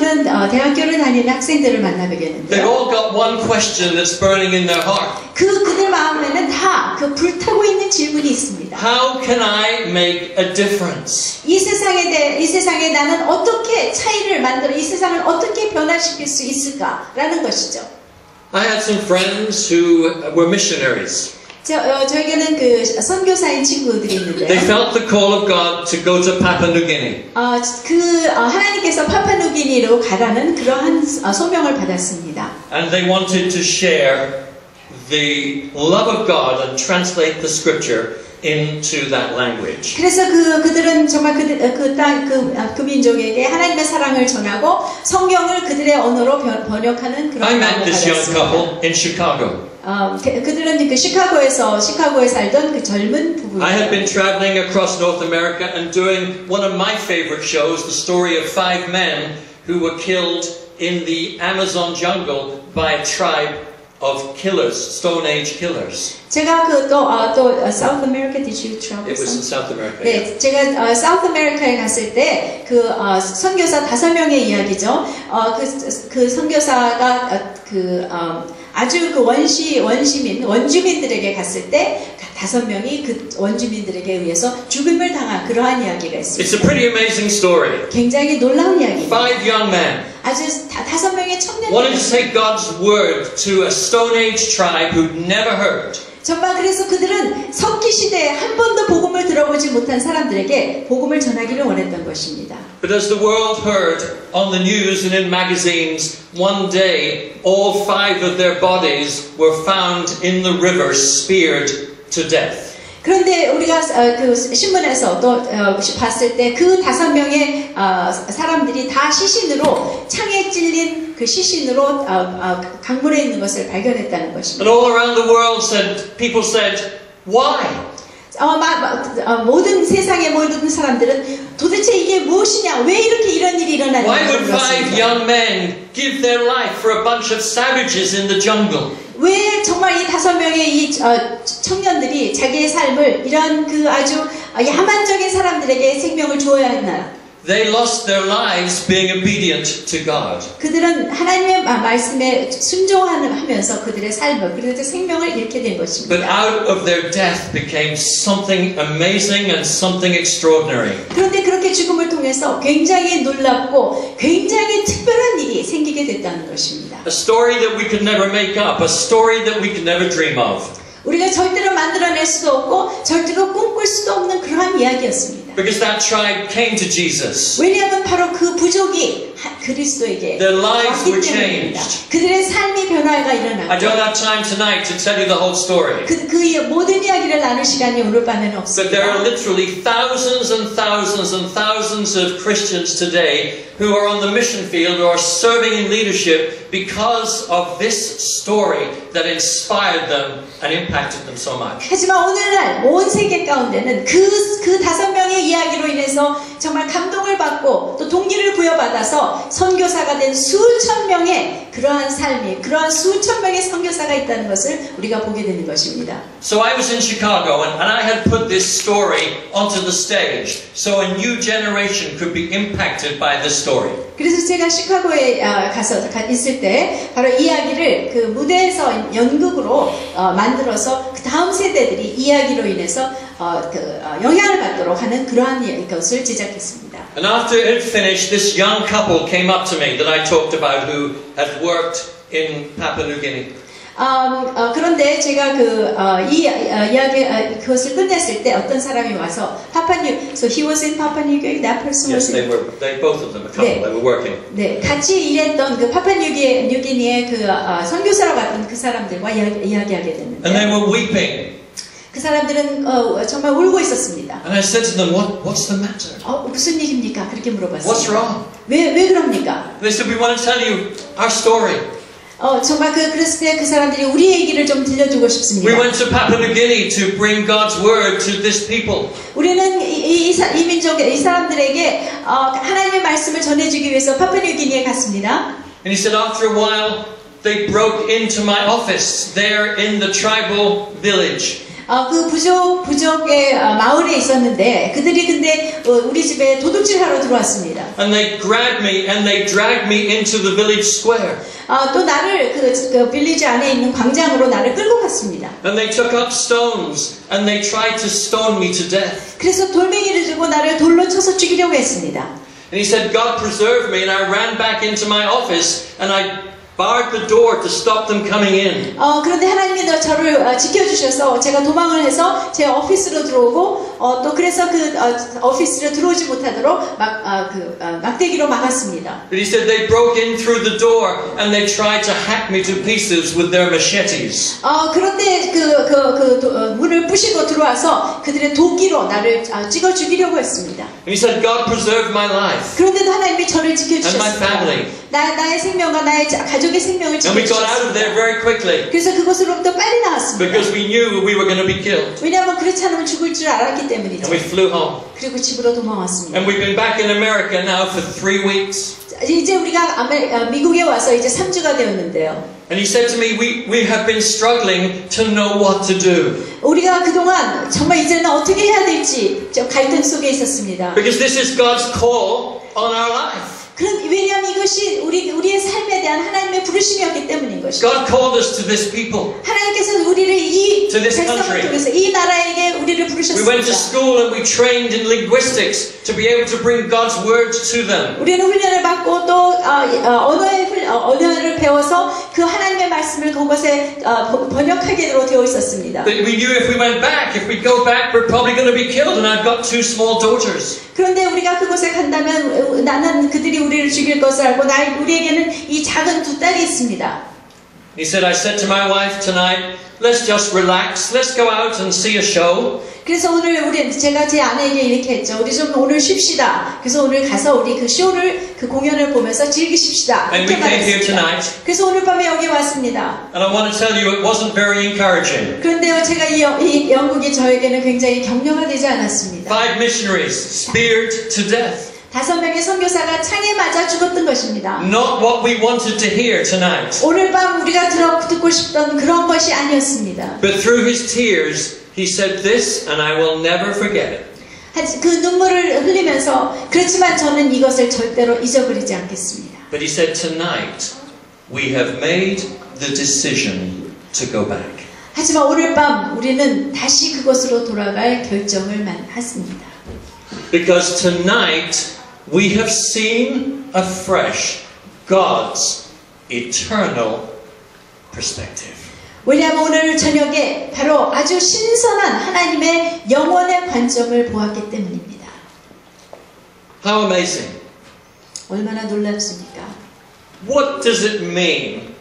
저는 대학교를 다니는 학생들을 만나게 되는데요. They've all got one question that's burning in their heart. 그들 마음에는 다 그 불타고 있는 질문이 있습니다. How can I make a difference? 이 세상에 나는 어떻게 차이를 만들어 이 세상을 어떻게 변화시킬 수 있을까라는 것이죠. I had some friends who were missionaries. 저에게는 그 선교사인 친구들이 있는데요. They felt the call of God to go to Papua New Guinea. 하나님께서 파푸아뉴기니로 가라는 그러한 소명을 받았습니다. And they wanted to share the love of God and translate the scripture into that language. 그래서 그들은 정말 그 민족에게 하나님의 사랑을 전하고 성경을 그들의 언어로 번역하는 그런 I 마음을 met this young 받았습니다. couple in Chicago. 그들은 그 시카고에 살던 그 젊은 부부입니다. I had been traveling across North America and doing one of my favorite shows, the story of 5 men who were killed in the Amazon jungle by a tribe of killers, Stone Age killers. 제가 또 South America did you travel? It was in South America. 네, 제가 South America에 갔을 때 선교사 5명의 이야기죠. 그 선교사가 아주 그 원주민들에게 갔을 때 5명이 그 원주민들에게 의해서 죽음을 당한 그러한 이야기가 있습니다. It's a pretty amazing story. 굉장히 놀라운 이야기입니다. 5 young men 아주 5명의 청년들 wanted to take God's word to a Stone Age tribe who'd never heard. 정말 그래서 그들은 석기 시대에 한 번도 복음을 들어보지 못한 사람들에게 복음을 전하기를 원했던 것입니다. But as the world heard on the news and in magazines, one day all 5 of their bodies were found in the river, speared to death. 그런데 우리가 그 신문에서 또 봤을 때 그 5명의 사람들이 다 시신으로 창에 찔린 그 시신으로 강물에 있는 것을 발견했다는 것입니다. And all around the world people said, why? 모든 세상의 모든 사람들은 도대체 이게 무엇이냐? 왜 이렇게 이런 일이 일어나는지 Why would 5 young men give their life for a bunch of savages in the jungle? 왜 정말 이 5명의 이 청년들이 자기의 삶을 이런 그 아주 야만적인 사람들에게 생명을 주어야 했나? They lost their lives being obedient to God. 그들은 하나님의 말씀에 순종하면서 그들의 삶을 그들의 생명을 잃게 된 것입니다. But out of their death became something amazing and something extraordinary. 그런데 그렇게 죽음을 통해서 굉장히 놀랍고 굉장히 특별한 일이 생기게 됐다는 것입니다. A story that we could never make up, a story that we could never dream of. 우리가 절대로 만들어낼 수도 없고 절대로 꿈꿀 수도 없는 그러한 이야기였습니다. Because that tribe came to Jesus. 왜냐하면 바로 그 부족이 그리스도에게 Their lives were 왔기 때문입니다. changed. 그들의 삶의 변화가 일어났고 I don't have time tonight to tell you the whole story. 그 모든 이야기를 나눌 시간이 오늘 밤에는 But there are 없습니다. literally thousands and thousands and thousands of Christians today who are on the mission field or serving in leadership because of this story that inspired them and impacted them so much. 하지만 오늘날 온 세계 가운데는 그 5명의 이야기로 인해서 정말 감동을 받고 또 동기를 부여받아서 선교사가 된 수천 명의 그러한 수천 명의 선교사가 있다는 것을 우리가 보게 되는 것입니다. So I was in Chicago and I had put this story onto the stage so a new generation could be impacted by this story. 그래서 제가 시카고에 가서 있을 때 바로 이야기를 그 무대에서 연극으로 만들어서 그 다음 세대들이 이야기로 인해서 영향을 받도록 하는 그러한 것을 제작했습니다. And after it finished, this young couple came up to me that I talked about who had worked in Papua New Guinea. 그런데 제가 그것을 끝냈을 때 어떤 사람이 와서 so he was in Papua New Guinea, that person Yes, was in. they both of them, a couple, 네. they were working. 네, 같이 일했던 그 파푸아뉴기니의 그 선교사로 갔던 그 사람들과 이야기하게 됐는데. And they were weeping. 그 사람들은 정말 울고 있었습니다. And I said to them, what's the matter? 무슨 일입니까? 그렇게 물어봤어요. What's wrong? 왜 그럽니까? They said, we want to tell you our story. 정말 그랬을 때 그 사람들이 우리 얘기를 좀 들려주고 싶습니다. We went to Papua New Guinea to bring God's word to this people. 우리는 이 사람들에게 하나님의 말씀을 전해주기 위해서 파푸아뉴기니에 갔습니다. And he said, after a while, they broke into my office there in the tribal village. 그 부족의 마을에 있었는데 그들이 근데 우리 집에 도둑질하러 들어왔습니다. And they grabbed me and they dragged me into the village square. 또 나를 그 빌리지 안에 있는 광장으로 나를 끌고 갔습니다. And they took up stones and they tried to stone me to death. 그래서 돌멩이를 들고 나를 돌로 쳐서 죽이려고 했습니다. And he said, God preserved me, and I ran back into my office and I barred the door to stop them coming in. 그런데 하나님이 저를 지켜주셔서 제가 도망을 해서 제 오피스로 들어오고 또 그래서 그 오피스로 들어오지 못하도록 막대기로 막았습니다. But he said they broke in through the door and they tried to hack me to pieces with their machetes. 그런데 문을 부시고 들어와서 그들의 도끼로 나를 찍어 죽이려고 했습니다. And he said, God preserved my life. 그런데도 하나님이 저를 And my 지켜주셨습니다. family. 나의 생명과 나의 가족의 생명을 And we got out of there 지켜주셨습니다. very quickly 그래서 그곳으로부터 빨리 나왔습니다. because we knew we were going to be killed. 왜냐하면 그렇지 않으면 죽을 줄 알았기 때문이죠. And we flew home. 그리고 집으로 도망왔습니다. And we've been back in America now for 3 weeks. 이제 우리가 미국에 와서 이제 3주가 되었는데요. And he said to me, we have been struggling to know what to do. 우리가 그동안 정말 이제는 어떻게 해야 될지 갈등 속에 있었습니다. Because this is God's call on our life. 왜냐하면 이것이 우리의 삶에 대한 하나님의 부르심이었기 때문인 것입니다. God called us to this people. 하나님께서 우리를 이 To this 백성을 country. 통해서 이 나라에게 우리를 We 부르셨습니다. went to school and we trained in linguistics to be able to bring God's words to them. 우리는 훈련을 받고 또 언어를 배워서 그 하나님의 말씀을 그곳에 번역하게로 되어 있었습니다. But we knew if we went back, if we go back, we're probably going to be killed. And I've got 2 small daughters. 그런데 우리가 그곳에 간다면 나는 그들이 우리를 죽일 것을 알고 우리에게는 이 작은 2 딸이 있습니다. He said, I said to my wife tonight, let's just relax. Let's go out and see a show. 그래서 오늘 제가 제 아내에게 이렇게 했죠. 우리 좀 오늘 쉽시다. 그래서 오늘 가서 우리 그 공연을 보면서 즐기십시다. And we came here tonight. 그래서 오늘 밤에 여기 왔습니다. And I want to tell you, it wasn't very encouraging. 그런데요, 제가 이 영국이 저에게는 굉장히 격려가 되지 않았습니다. 5 missionaries speared to death. 5명의 선교사가 창에 맞아 죽었던 것입니다. Not what we wanted to hear tonight. 오늘 밤 우리가 듣고 싶던 그런 것이 아니었습니다. But through his tears, he said this, and I will never forget it. 그 눈물을 흘리면서 그렇지만 저는 이것을 절대로 잊어버리지 않겠습니다. But he said, tonight, we have made the decision to go back. 하지만 오늘 밤 우리는 다시 그곳으로 돌아갈 결정을 했습니다. Because tonight, we have seen afresh God's eternal perspective. 왜냐하면 오늘 저녁에 바로 아주 신선한 하나님의 영원의 관점을 보았기 때문입니다. How amazing. 얼마나 놀랍습니까? What does it mean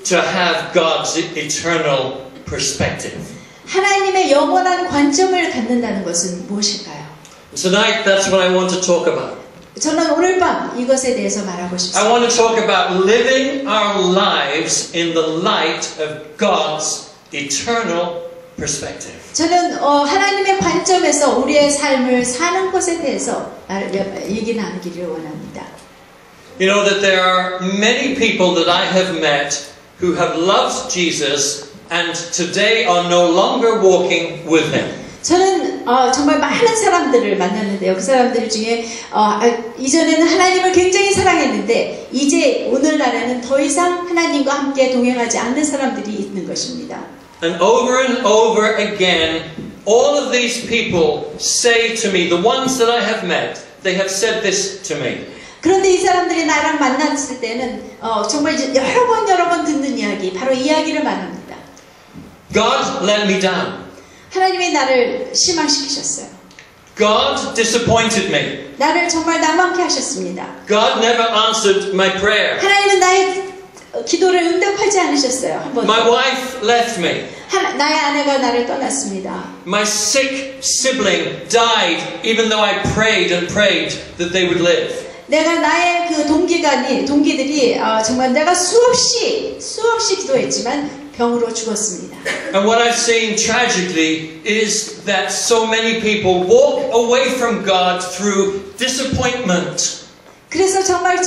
to have God's eternal perspective? 하나님의 영원한 관점을 갖는다는 것은 무엇일까요? Tonight, that's what I want to talk about. 저는 오늘 밤 이것에 대해서 말하고 I 싶습니다. want to talk about living our lives in the light of God's eternal perspective. 저는 하나님의 관점에서 우리의 삶을 사는 것에 대해서 얘기 나누기를 원합니다. You know that there are many people that I have met who have loved Jesus and today are no longer walking with him. 저는 정말 많은 사람들을 만났는데요. 그 사람들 중에 이전에는 하나님을 굉장히 사랑했는데 이제 오늘날에는 더 이상 하나님과 함께 동행하지 않는 사람들이 있는 것입니다. And over again, all of these people say to me, the ones that I have met, they have said this to me. 그런데 이 사람들이 나랑 만났을 때는 정말 여러 번 듣는 이야기, 바로 이야기를 말합니다. God let me down. 하나님이 나를 실망시키셨어요. God disappointed me. 나를 정말 낭만케 하셨습니다. God never answered my prayer. 하나님은 나의 기도를 응답하지 않으셨어요. 한 번도. My wife left me. 나의 아내가 나를 떠났습니다. My sick sibling died even though I prayed and prayed that they would live. 나의 그 동기들이 정말 내가 수없이 기도했지만 병으로 죽었습니다. And what I've seen tragically is that so many people walk away from God through disappointment. 그래서 정말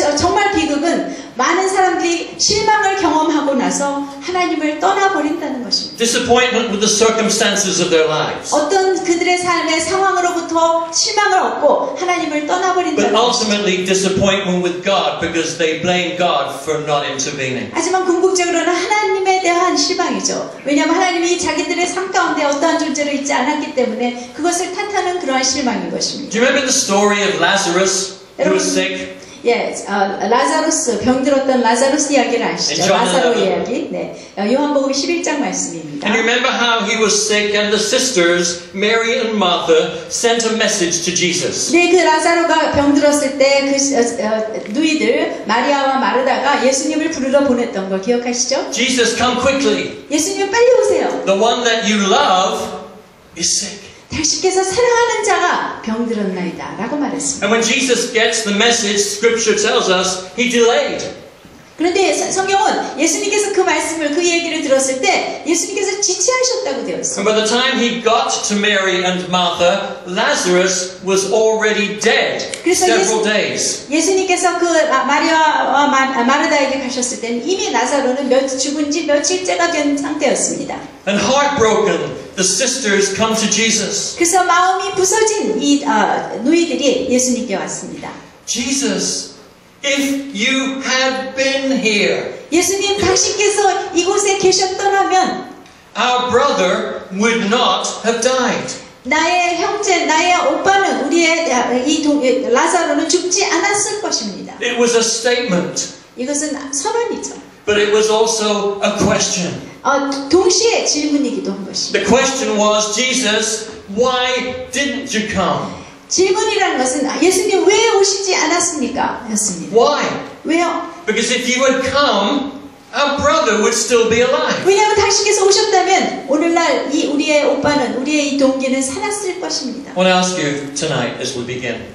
비극은 많은 사람들이 실망을 경험하고 나서 하나님을 떠나버린다는 것입니다. Disappointment with the circumstances of their lives. 어떤 그들의 삶의 상황으로부터 실망을 얻고 하나님을 But 떠나버린다는 것입니다. ultimately disappointment with God because they blame God for not intervening. 하지만 궁극적으로는 하나님에 대한 실망이죠. 왜냐하면 하나님이 자기들의 삶 가운데 어떠한 존재로 있지 않았기 때문에 그것을 탓하는 그러한 실망인 것입니다. Do you remember the story of Lazarus who was sick? 예, 라자루스, 병들었던 라자루스 이야기를 아시죠? 라사로 이야기. 네, 요한복음 11장 말씀입니다. And you remember how he was sick and the sisters, Mary and Martha, sent a message to Jesus. 네, 그 라자로가 병들었을 때 그 누이들 마리아와 마르다가 예수님을 부르러 보냈던 걸 기억하시죠? Jesus, come quickly. 예수님 빨리 오세요. The one that you love is sick. 당신께서 사랑하는 자가 병들었나이다 라고 말했습니다. And when Jesus gets the message, Scripture tells us, he delayed. 그런데 성경은 예수님께서 그 말씀을, 그 얘기를 들었을 때 예수님께서 지체하셨다고 되어 있습니다. And by the time he got to Mary and Martha, Lazarus was already dead several days. 예수님께서 그 마리아와 마르다에게 가셨을 때는 이미 나사로는 죽은 지 며칠째가 된 상태였습니다. And heartbroken, the sisters come to Jesus. 그래서 마음이 부서진 이 누이들이 예수님께 왔습니다. Jesus, if you had been here, 예수님, 당신께서 이곳에 계셨더라면 our brother would not have died. 나의 형제, 나의 오빠는 우리의 라자로는 죽지 않았을 것입니다. It was a statement, 이것은 선언이죠. but it was also a question. 동시에 질문이기도 한 것입니다. The question was, Jesus, why didn't you come? 질문이라는 것은 예수님 왜 오시지 않았습니까? 였습니다. Why? 왜요? Because if you had come, our brother would still be alive. 왜냐하면 당신께서 오셨다면 오늘날 우리의 오빠는, 우리의 이 동기는 살았을 것입니다. I want to ask you tonight as we begin.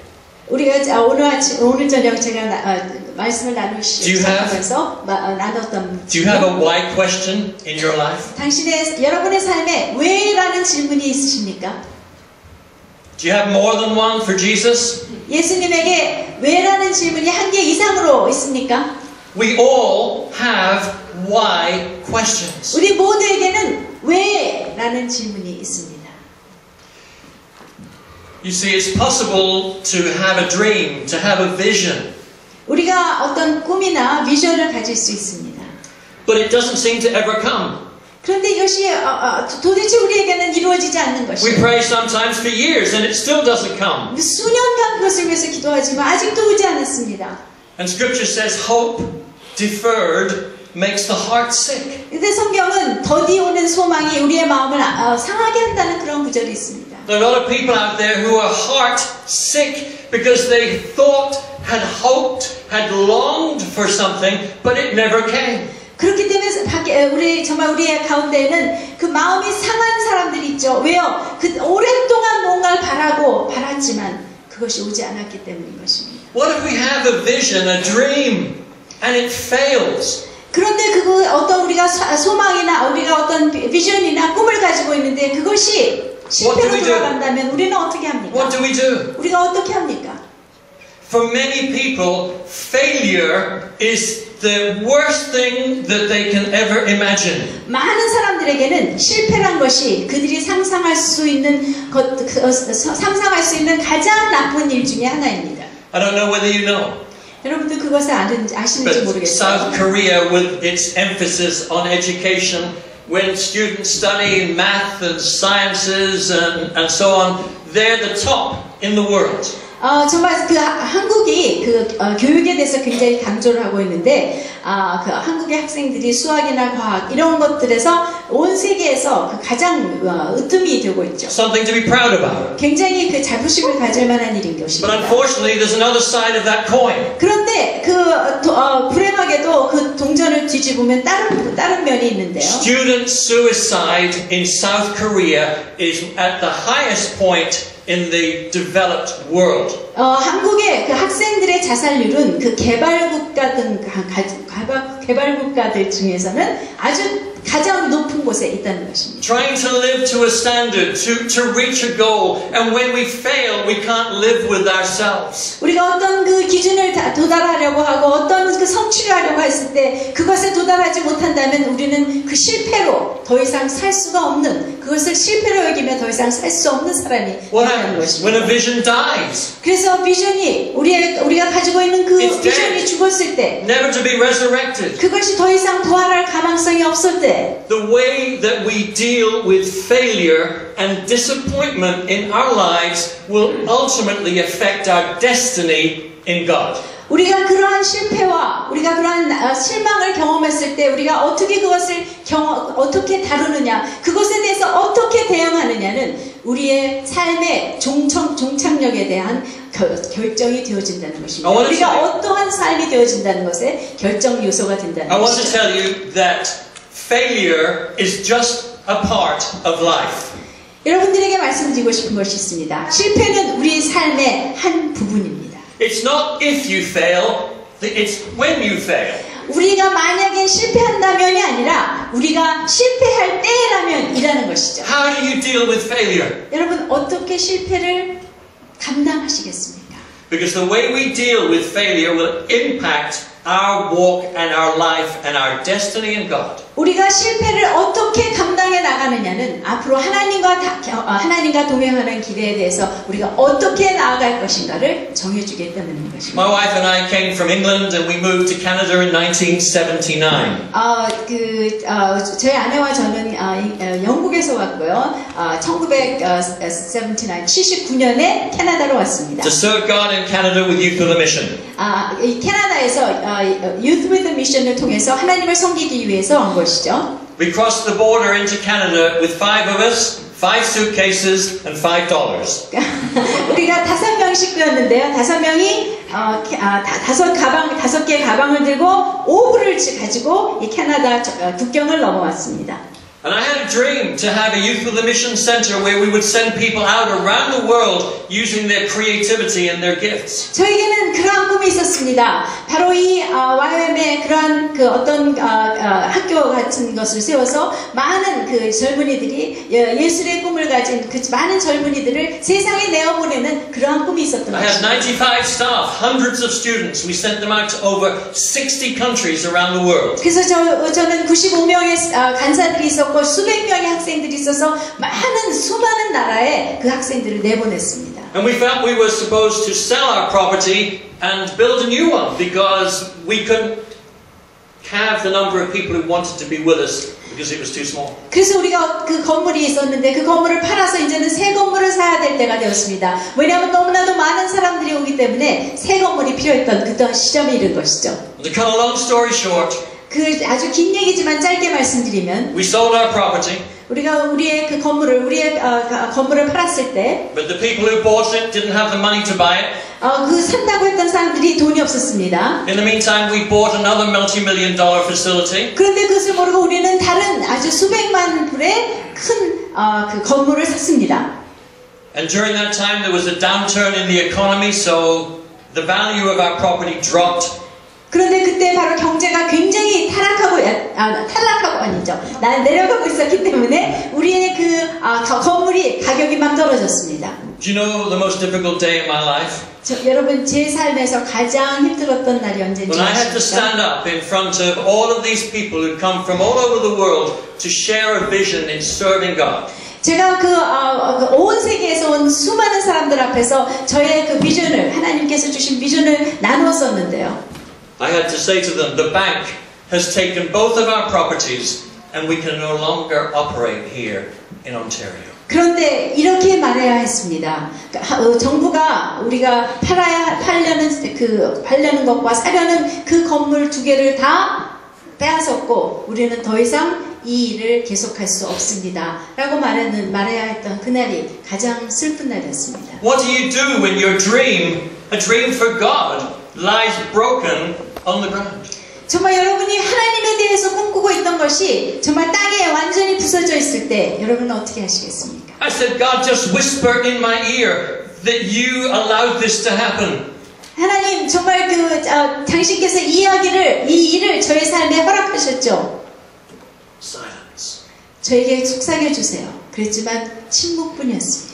우리가 오늘 저녁 제가 말씀을 나누기 시작하면서 나눴던 Do you have a why question in your life? 여러분의 삶에 왜라는 질문이 있으십니까? Do you have more than one for Jesus? 예수님에게 왜라는 질문이 한 개 이상으로 있습니까? We all have why questions. 우리 모두에게는 왜라는 질문이 있습니다. You see, it's possible to have a dream, to have a vision. 우리가 어떤 꿈이나 비전을 가질 수 있습니다. But it doesn't seem to ever come. 그런데 이것이 도대체 우리에게는 이루어지지 않는 We 것이에요. pray sometimes for years and it still doesn't come. 수년간 그것을 위해서 기도하지만 아직도 오지 않았습니다. And Scripture says hope deferred makes the heart sick. 근데 성경은 더디 오는 소망이 우리의 마음을 상하게 한다는 그런 구절이 있습니다. There are a lot of people out there who are heart sick because they thought, had hoped, had longed for something, but it never came. 그렇기 때문에 정말 우리의 가운데에는 그 마음이 상한 사람들이 있죠. 왜요? 오랫동안 뭔가를 바랐지만 그것이 오지 않았기 때문인 것입니다. What if we have a vision, a dream, and it fails? 그런데 어떤 우리가 소망이나 우리가 어떤 비전이나 꿈을 가지고 있는데 그것이 실패로 돌아간다면 우리는 어떻게 합니까? What do we do? 우리가 어떻게 합니까? For many people, failure is the worst thing that they can ever imagine. 많은 사람들에게는 실패란 것이 그들이 상상할 수 있는 가장 나쁜 일 중에 하나입니다. I don't know whether you know. 여러분들 그것을 아시는지 But 모르겠어요. South Korea, with its emphasis on education, when students study math and sciences and so on, they're the top in the world. 정말 한국이 교육에 대해서 굉장히 강조를 하고 있는데, 한국의 학생들이 수학이나 과학 이런 것들에서 온 세계에서 가장 으뜸이 되고 있죠. Something to be proud about. 굉장히 자부심을 가질 만한 일인 것입니다. But unfortunately, there's another side of that coin. 그런데 불행하게도 그 동전을 뒤집으면 다른 면이 있는데요. Student suicide in South Korea is at the highest point in the developed world. 한국의 그 학생들의 자살률은 그 개발국가들 중에서는 아주 가장 높은 곳에 있다는 것입니다. Trying to live to a standard, to reach a goal, and when we fail, we can't live with ourselves. 우리가 어떤 그 기준을 도달하려고 하고 어떤 그 성취를 하려고 했을 때 그것에 도달하지 못한다면 우리는 그 실패로 더 이상 살 수가 없는, 그것을 실패로 여기며 더 이상 살 수 없는 사람이 What 되는 happens when a 것입니다. vision dies? 그래서 비전이 우리가 가지고 있는 그 It's 비전이 dead. 죽었을 때, Never to be resurrected. 그것이 더 이상 부활할 가망성이 없을 때, The way that we deal with failure and disappointment in our lives will ultimately affect our destiny in God. 우리가 그러한 실패와 우리가 그러한 실망을 경험했을 때 우리가 어떻게 그것을 어떻게 다루느냐, 그것에 대해서 어떻게 대응하느냐는 우리의 삶의 종착역에 대한 결정이 되어진다는 것입니다. 우리가 어떠한 삶이 되어진다는 것에 결정 요소가 된다는 I want to 것이죠. tell you that failure is just a part of life. 여러분들에게 말씀드리고 싶은 것이 있습니다. 실패는 우리 삶의 한 부분입니다. It's not if you fail, it's when you fail. 우리가 만약에 실패한다면이 아니라 우리가 실패할 때라면이라는 것이죠. How do you deal with failure? 여러분 어떻게 실패를 감당하시겠습니까? Because the way we deal with failure will impact our walk and our life and our destiny in God. 우리가 실패를 어떻게 감당해 나가느냐는 앞으로 하나님과 동행하는 길에 대해서 우리가 어떻게 나아갈 것인가를 정해주기 때문인 것입니다. My wife and I came from England and we moved to Canada in 1979. 저희 아내와 저는 영국에서 왔고요. 79년에 캐나다로 왔습니다. To serve God in Canada with Youth with a Mission. 이 캐나다에서 Youth with a Mission을 통해서 하나님을 섬기기 위해서 온 것이죠. We crossed the border into Canada with 5 of us, 5 suitcases and $5. 우리가 5명 식구였는데요. 5명이 5개 가방을 들고 5불을 가지고 이 캐나다 국경을 넘어왔습니다. And I had a dream to have a Youth with a Mission center where we would send people out around the world using their creativity and their gifts. 저에게는 그러한 꿈이 있었습니다. 바로 이 YM의 그러한 그 어떤 학교 같은 것을 세워서 많은 그 젊은이들이 예술의 꿈을 가진 그 많은 젊은이들을 세상에 내어보내는 그러한 꿈이 있었던 I had 것입니다. 95 staff, hundreds of students. We sent them out to over 60 countries around the world. 그래서 저는 95명의 간사들이 있었고 수백 명의 학생들이 있어서 수많은 나라에 그 학생들을 내보냈습니다. And we felt we were supposed to sell our property and build a new one because we couldn't have the number of people who wanted to be with us because it was too small. 그래서 우리가 그 건물이 있었는데 그 건물을 팔아서 이제는 새 건물을 사야 될 때가 되었습니다. 왜냐하면 너무나도 많은 사람들이 오기 때문에 새 건물이 필요했던 그런 시점이 이른 것이죠. To cut a long story short, 그 아주 긴 얘기지만 짧게 말씀드리면 we sold our property. 우리가 우리의 건물을 팔았을 때 But the people who bought it didn't have the money to buy it. 그 산다고 했던 사람들이 돈이 없었습니다. In the meantime, we bought another multi-million-dollar facility. 그런데 그것을 모르고 우리는 다른 아주 수백만 불의 큰 그 건물을 샀습니다. And during that time, there was a downturn in the economy, so the value of our property dropped. 그런데 그때 바로 경제가 굉장히 내려가고 있었기 때문에 우리의 건물이 가격이 막 떨어졌습니다. Do you know the most difficult day in my life? 여러분 제 삶에서 가장 힘들었던 날이 언제인지 When I had to 아십니까? stand up in front of all of these people who come from all over the world to share a vision in serving God. 제가 온 세계에서 온 수많은 사람들 앞에서 저의 그 비전을 하나님께서 주신 비전을 나누었었는데요. I had to say to them, the bank has taken both of our properties and we can no longer operate here in Ontario. 그런데 이렇게 말해야 했습니다. 정부가 우리가 팔려는 것과 사려는 그 건물 2개를 다 빼앗았고 우리는 더 이상 이 일을 계속할 수 없습니다. 라고 말해야 했던 그날이 가장 슬픈 날이었습니다. What do you do when your dream, a dream for God, lies broken on the ground? 정말 여러분이 하나님에 대해서 꿈꾸고 있던 것이 정말 땅에 완전히 부서져 있을 때 여러분은 어떻게 하시겠습니까? I said, God just whispered in my ear that you allowed this to happen. 하나님 정말 당신께서 이 일을 저의 삶에 허락하셨죠. Silence. 저에게 속삭여 주세요. 그랬지만 침묵뿐이었습니다.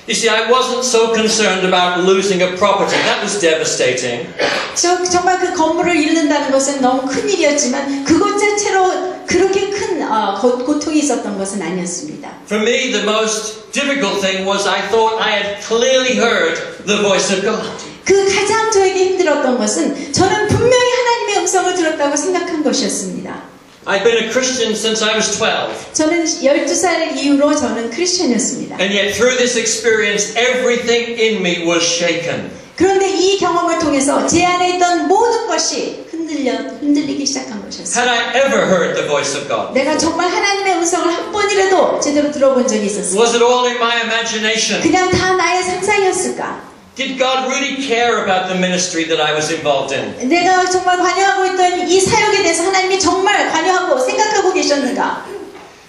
You see, I wasn't so concerned about losing a property. That was devastating. 정말 그 건물을 잃는다는 것은 너무 큰 일이었지만 그것 자체로 그렇게 큰 고통이 있었던 것은 아니었습니다. For me, the most difficult thing was I thought I had clearly heard the voice of God. 그 가장 저에게 힘들었던 것은 저는 분명히 하나님의 음성을 들었다고 생각한 것이었습니다. I've been a Christian since I was 12. 저는 12살 이후로 저는 크리스천이었습니다. And yet through this experience, everything in me was shaken. 그런데 이 경험을 통해서 제 안에 있던 모든 것이 흔들리기 시작한 것이었어요. Had I ever heard the voice of God? 내가 정말 하나님의 음성을 한 번이라도 제대로 들어본 적이 있었어요. Was it all in my imagination? 그냥 다 나의 상상이었을까? Did God really care about the ministry that I was involved in? 내가 정말 관여하고 있던 이 사역에 대해서 하나님이 정말 관여하고 생각하고 계셨는가?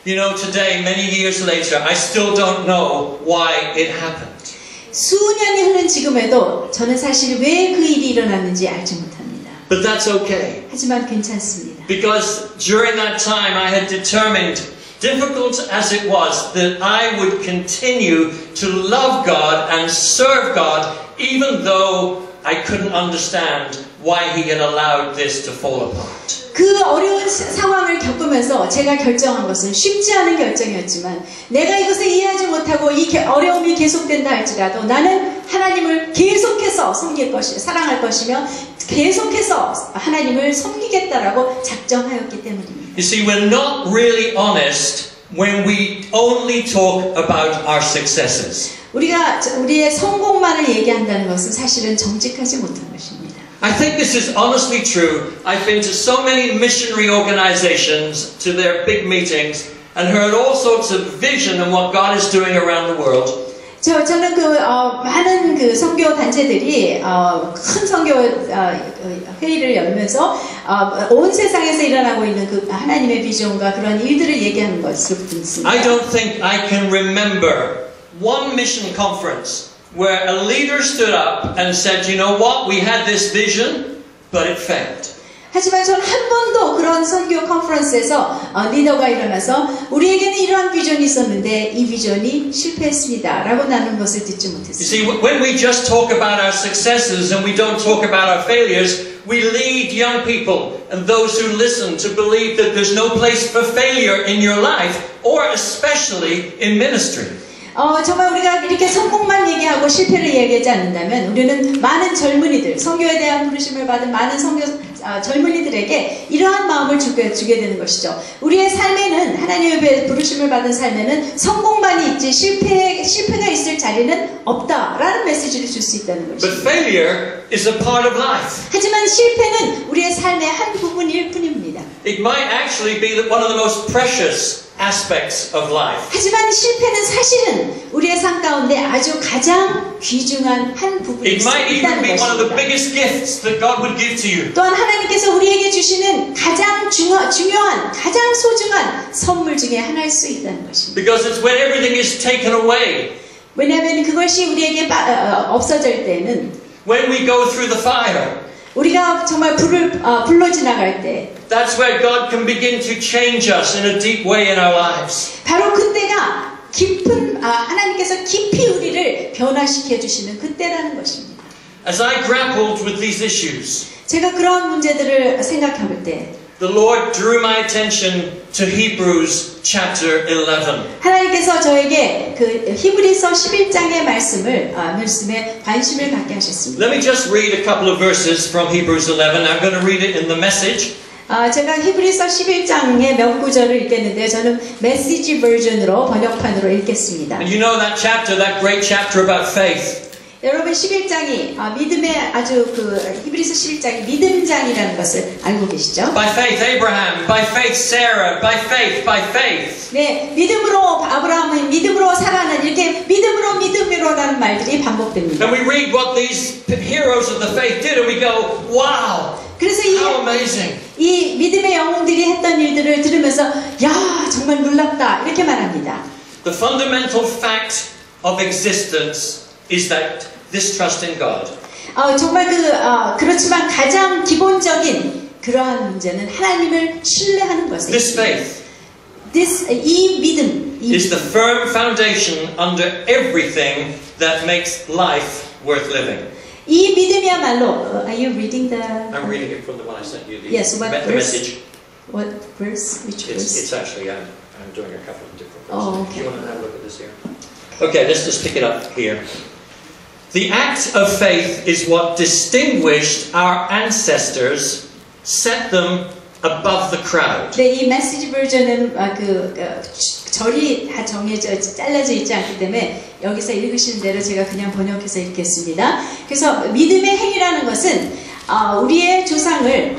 You know, today, many years later, I still don't know why it happened. 수년이 흐른 지금에도 저는 사실 왜 그 일이 일어났는지 알지 못합니다. But that's okay. 하지만 괜찮습니다. Because during that time, I had determined, difficult as it was, that I would continue to love God and serve God, even though I couldn't understand why He had allowed this to fall apart. 그 어려운 상황을 겪으면서 제가 결정한 것은 쉽지 않은 결정이었지만 내가 이것을 이해하지 못하고 이 어려움이 계속된다 할지라도 나는 하나님을 계속해서 섬길 것이며 사랑할 것이며 계속해서 하나님을 섬기겠다라고 작정하였기 때문입니다. You see, we're not really honest when we only talk about our successes. 우리가 우리의 성공만을 얘기한다는 것은 사실은 정직하지 못한 것입니다. I think this is honestly true. I've been to so many missionary organizations, to their big meetings, and heard all sorts of vision and what God is doing around the world. 저는 많은 그 선교 단체들이 큰 선교 회의를 열면서 온 세상에서 일어나고 있는 그 하나님의 비전과 그런 일들을 얘기하는 것으로 듣습니다. I don't think I can remember one mission conference where a leader stood up and said, you know what, we had this vision, but it failed. 하지만 저는 한 번도 그런 선교 컨퍼런스에서 리더가 일어나서 우리에게는 이러한 비전이 있었는데 이 비전이 실패했습니다 라고 나눈 것을 듣지 못했습니다. You see, when we just talk about our successes and we don't talk about our failures, we lead young people and those who listen to believe that there's no place for failure in your life, or especially in ministry. 정말 우리가 이렇게 성공만 얘기하고 실패를 얘기하지 않는다면 우리는 많은 젊은이들, 선교에 대한 부르심을 받은 많은 젊은이들에게 이러한 마음을 주게 되는 것이죠. 우리의 삶에는 하나님의 부르심을 받은 삶에는 성공만이 있지 실패가 있을 자리는 없다라는 메시지를 줄 수 있다는 것이죠. But failure is a part of life. 하지만 실패는 우리의 삶의 한 부분일 뿐입니다. It might actually be one of the most precious aspects of life. 하지만 실패는 사실은 우리의 삶 가운데 아주 가장 귀중한 한 부분이 It might even 있다는 be one of the 것입니다. biggest gifts that God would give to you. 또한 하나님께서 우리에게 주시는 가장 중요한, 가장 소중한 선물 중에 하나일 수 있다는 것입니다. Because it's when everything is taken away. 왜냐하면 그것이 우리에게 없어질 때는 When we go through the fire. 우리가 정말 불로 지나갈 때 That's where God can begin to change us in a deep way in our lives. 바로 그때가 하나님께서 깊이 우리를 변화시켜 주시는 그때라는 것입니다. As I grappled with these issues, 제가 그런 문제들을 생각해볼 때 the Lord drew my attention to Hebrews chapter 11. 하나님께서 저에게 그 히브리서 11장의 말씀에 관심을 갖게 하셨습니다. Let me just read a couple of verses from Hebrews 11. I'm going to read it in the message. 제가 히브리서 11장의 몇 구절을 읽겠는데 저는 메시지 버전으로 번역판으로 읽겠습니다. And you know that chapter, that great chapter about faith. 여러분 11장이 믿음의 아주 히브리서 11장이 믿음장이라는 것을 알고 계시죠? By faith Abraham, by faith Sarah, by faith. 네, 믿음으로 아브라함은 믿음으로 사라는 이렇게 믿음으로라는 말들이 반복됩니다. And we read what these heroes of the faith did and we go, wow, 그래서 how amazing. 이 믿음의 영웅들이 했던 일들을 들으면서 야, 정말 놀랍다 이렇게 말합니다. The fundamental fact of existence is that this trust in God. 정말 그렇지만 가장 기본적인 그러한 문제는 하나님을 신뢰하는 것입니다. This faith. 이 믿음, is the firm foundation under everything that makes life worth living. 이 믿음이야말로. Are you reading the? I'm reading it from the one I sent you. Yes, what the verse? message. What verse? Which verse? It's actually I'm doing a couple of different verses. Oh, okay. Do you want to have a look at this here? Okay, let's just pick it up here. The act of faith is what distinguished our ancestors, set them above the crowd. 네, 이 메시지 버전은 절이 다 정해져 잘라져 있지 않기 때문에 여기서 읽으시는 대로 제가 그냥 번역해서 읽겠습니다. 그래서 믿음의 행위라는 것은 우리의 조상을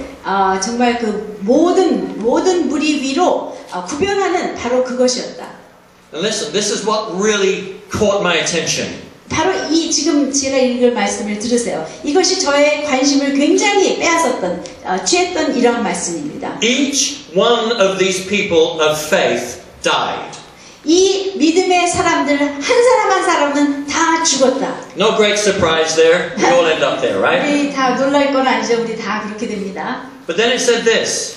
정말 그 모든 무리 위로 구별하는 바로 그것이었다. And listen, this is what really caught my attention. 바로 이 지금 제가 읽을 말씀을 들으세요. 이것이 저의 관심을 굉장히 빼앗았던, 취했던 이러한 말씀입니다. Each one of these people of faith died. 이 믿음의 사람들 한 사람 한 사람은 다 죽었다. No great surprise there. We all end up there, right? 우리 다 놀랄 건 아니죠. 우리 다 그렇게 됩니다. But then it said this.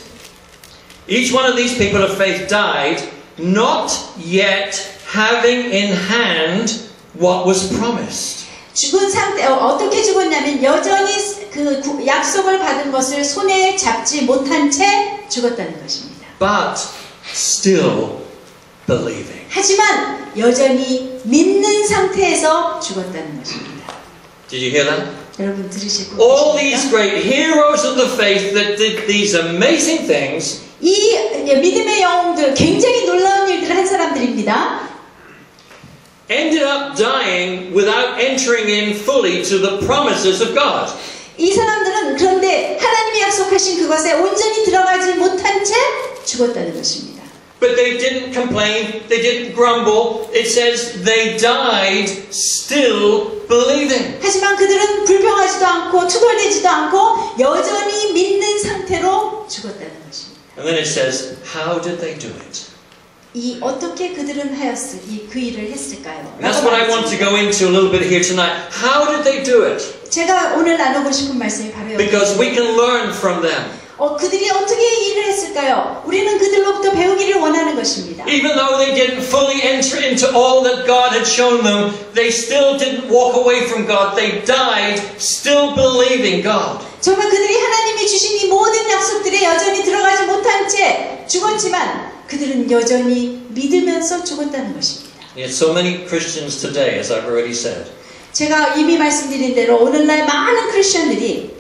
Each one of these people of faith died, not yet having in hand what was promised. 죽은 상태, 어떻게 죽었냐면 여전히 그 약속을 받은 것을 손에 잡지 못한 채 죽었다는 것입니다. But still believing. 하지만 여전히 믿는 상태에서 죽었다는 것입니다. Did you hear that? 여러분 들으시고 All these great heroes of the faith that did these amazing things, 이 믿음의 영웅들, 굉장히 놀라운 일들을 한 사람들입니다. ended up dying without entering in fully to the promises of God. 이 사람들은 그런데 하나님이 약속하신 그것에 온전히 들어가지 못한 채 죽었다는 것입니다. But they didn't complain, they didn't grumble. It says they died still believing. 하지만 그들은 불평하지도 않고 투덜대지도 않고 여전히 믿는 상태로 죽었다는 것입니다. And then it says, how did they do it? 이 어떻게 그들은 그 일을 했을까요? And that's what I want to go into a little bit here tonight. How did they do it? 제가 오늘 나누고 싶은 말씀이 바로 여기. Because we can learn from them. 그들이 어떻게 일을 했을까요? 우리는 그들로부터 배우기를 원하는 것입니다. Even though they didn't fully enter into all that God had shown them, they still didn't walk away from God. They died still believing God. 정말 그들이 하나님이 주신 이 모든 약속들에 여전히 들어가지 못한 채 죽었지만 그들은 여전히 믿으면서 죽었다는 것입니다. Yet so many Christians today, as I've already said, 제가 이미 말씀드린 대로 오늘날 많은 크리스천들이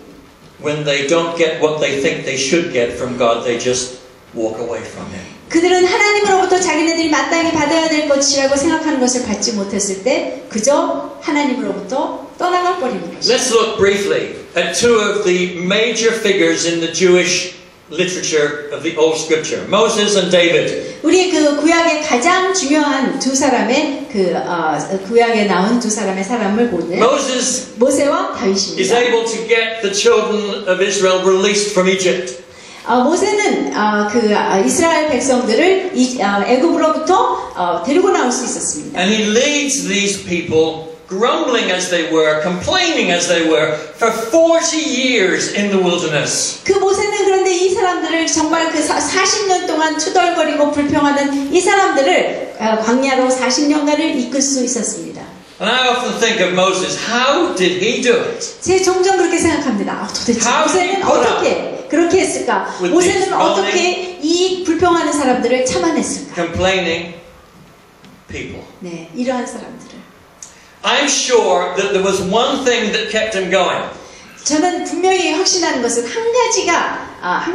when they don't get what they think they should get from God, they just walk away from Him. 그들은 하나님으로부터 자기네들이 마땅히 받아야 될 것이라고 생각하는 것을 받지 못했을 때 그저 하나님으로부터 떠나가 버리는 것입니다. Let's look briefly at two of the major figures in the Jewish literature of the Old Scripture, Moses and David. 우리 그 구약의 가장 중요한 두 사람의 구약에 나온 두 사람의 사람을 보는 Moses 모세와 is 다윗입니다. able to get the children of Israel released from Egypt. 모세는 이스라엘 백성들을 애굽으로부터 데리고 나올 수 있었습니다. And he leads these people, grumbling as they were, complaining as they were, for 40 years in the wilderness. 그 모세는 그런데 이 사람들을 정말 40년 동안 투덜거리고 불평하는 이 사람들을 광야로 40년간을 이끌 수 있었습니다. And I often think of Moses, how did he do it? 제 종종 그렇게 생각합니다. 도대체 모세는 어떻게 그렇게 했을까? 모세는 어떻게 이 불평하는 사람들을 참아냈을까? Complaining people. 네, 이러한 사람들을. I'm sure that there was one thing that kept him going. 저는 분명히 확신하는 것은 한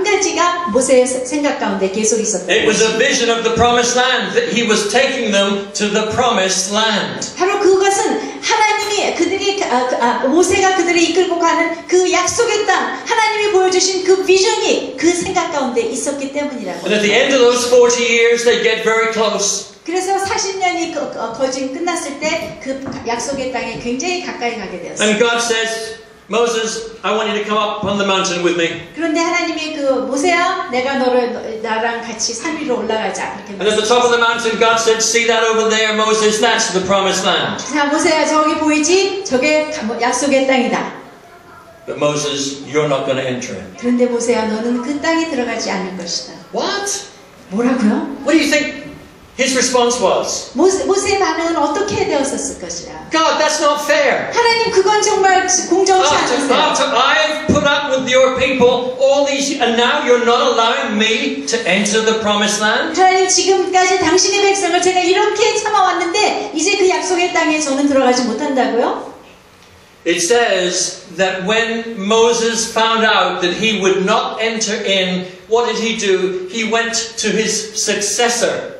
가지가 모세의 생각 가운데 계속 있었던 It was a 것입니다. vision of the promised land, that he was taking them to the promised land. 바로 그것은 하나님이 모세가 그들을 이끌고 가는 그 약속의 땅, 하나님이 보여주신 그 비전이 그 생각 가운데 있었기 때문이라고. And at the end of those 40 years, they get very close. 그래서 40년이 거진 끝났을 때 그 약속의 땅에 굉장히 가까이 가게 되었어요. And God says, Moses, I want you to come up on the mountain with me. 그런데 하나님이 모세야, 내가 나랑 같이 산 위로 올라가자. 그렇게 And at the top of the mountain, God said, see that over there, Moses, that's the promised land. 자, 모세야, 저기 보이지? 저게 약속의 땅이다. But Moses, you're not going to enter it. 그런데 모세야, 너는 그 땅에 들어가지 않을 것이다. What? 뭐라고요? What do you think his response was? 모세의 반응은 어떻게 되었었을 것이라. God, that's not fair. 하나님 그건 정말 공정치 않으세요. After I've put up with your people all these, and now you're not allowing me to enter the promised land? 하나님 지금까지 당신의 백성을 제가 이렇게 참아왔는데 이제 그 약속의 땅에 저는 들어가지 못한다고요? It says that when Moses found out that he would not enter in, what did he do? He went to his successor.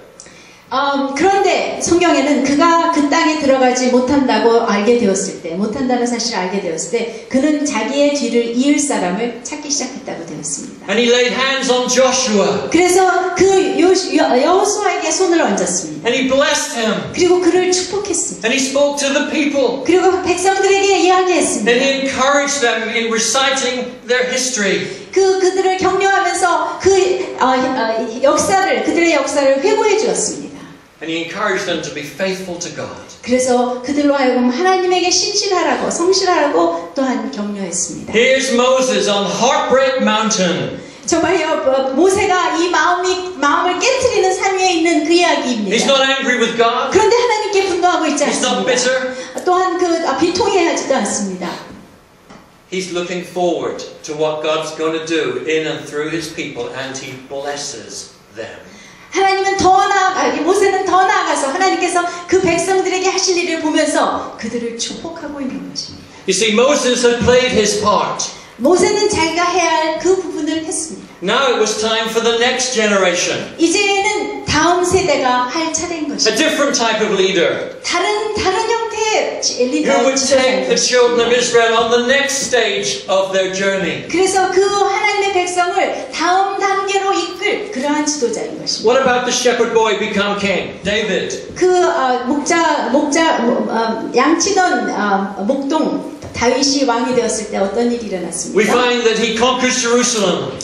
그런데 성경에는 그가 그 땅에 들어가지 못한다고 알게 되었을 때, 못한다는 사실을 알게 되었을 때 그는 자기의 뒤를 이을 사람을 찾기 시작했다고 되었습니다. And he laid hands on Joshua. 그래서 그 여호수아에게 손을 얹었습니다. And he blessed him. 그리고 그를 축복했습니다. And he spoke to the people. 그리고 백성들에게 이야기했습니다. And he encouraged them in reciting their history. 그들을 격려하면서 그들의 역사를 회고해 주었습니다. And he encouraged them to be faithful to God. 그래서 그들로 하여금 하나님에게 신실하라고 성실하라고 또한 격려했습니다. Here's Moses on Heartbreak Mountain. 정말요, 모세가 이 마음을 깨트리는 산 위에 있는 그 이야기입니다. He's not angry with God. 그런데 하나님께 분노하고 있지 He's not 않습니다. bitter. 또한 비통해하지도 않습니다. He's looking forward to what God's going to do in and through his people, and he blesses them. 하나님은 모세는 더 나아가서 하나님께서 그 백성들에게 하실 일을 보면서 그들을 축복하고 있는 것입니다. You see, Moses had played his part. 모세는 자기가 해야 할 그 부분을 했습니다. Now it was time for the next generation. 이제는 다음 세대가 할 차례인 A 것입니다. different type of leader. 다른 형태의 Who would take the children of Israel on the next stage of their journey. 그래서 그 하나님의 백성을 다음 단계로 이끌 그러한 지도자인 것입니다. What about the shepherd boy become king? David. 양치던 목동 다윗이 왕이 되었을 때 어떤 일이 일어났습니까? We find that he conquers Jerusalem.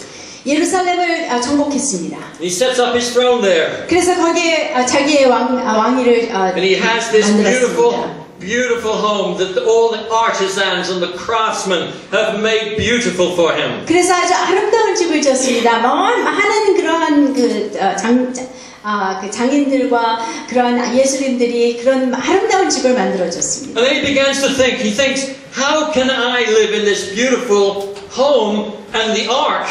예루살렘을 정복했습니다. He sets up his throne there. 그래서 거기에 자기의 왕위를 And he has this 만들었습니다. beautiful home that all the artisans and the craftsmen have made beautiful for him. 그래서 아주 아름다운 집을 지었습니다. 많은 그러한 장인들과 그러한 예술인들이 그런 아름다운 집을 만들어줬습니다. And then he begins to think. He thinks, how can I live in this beautiful home and the ark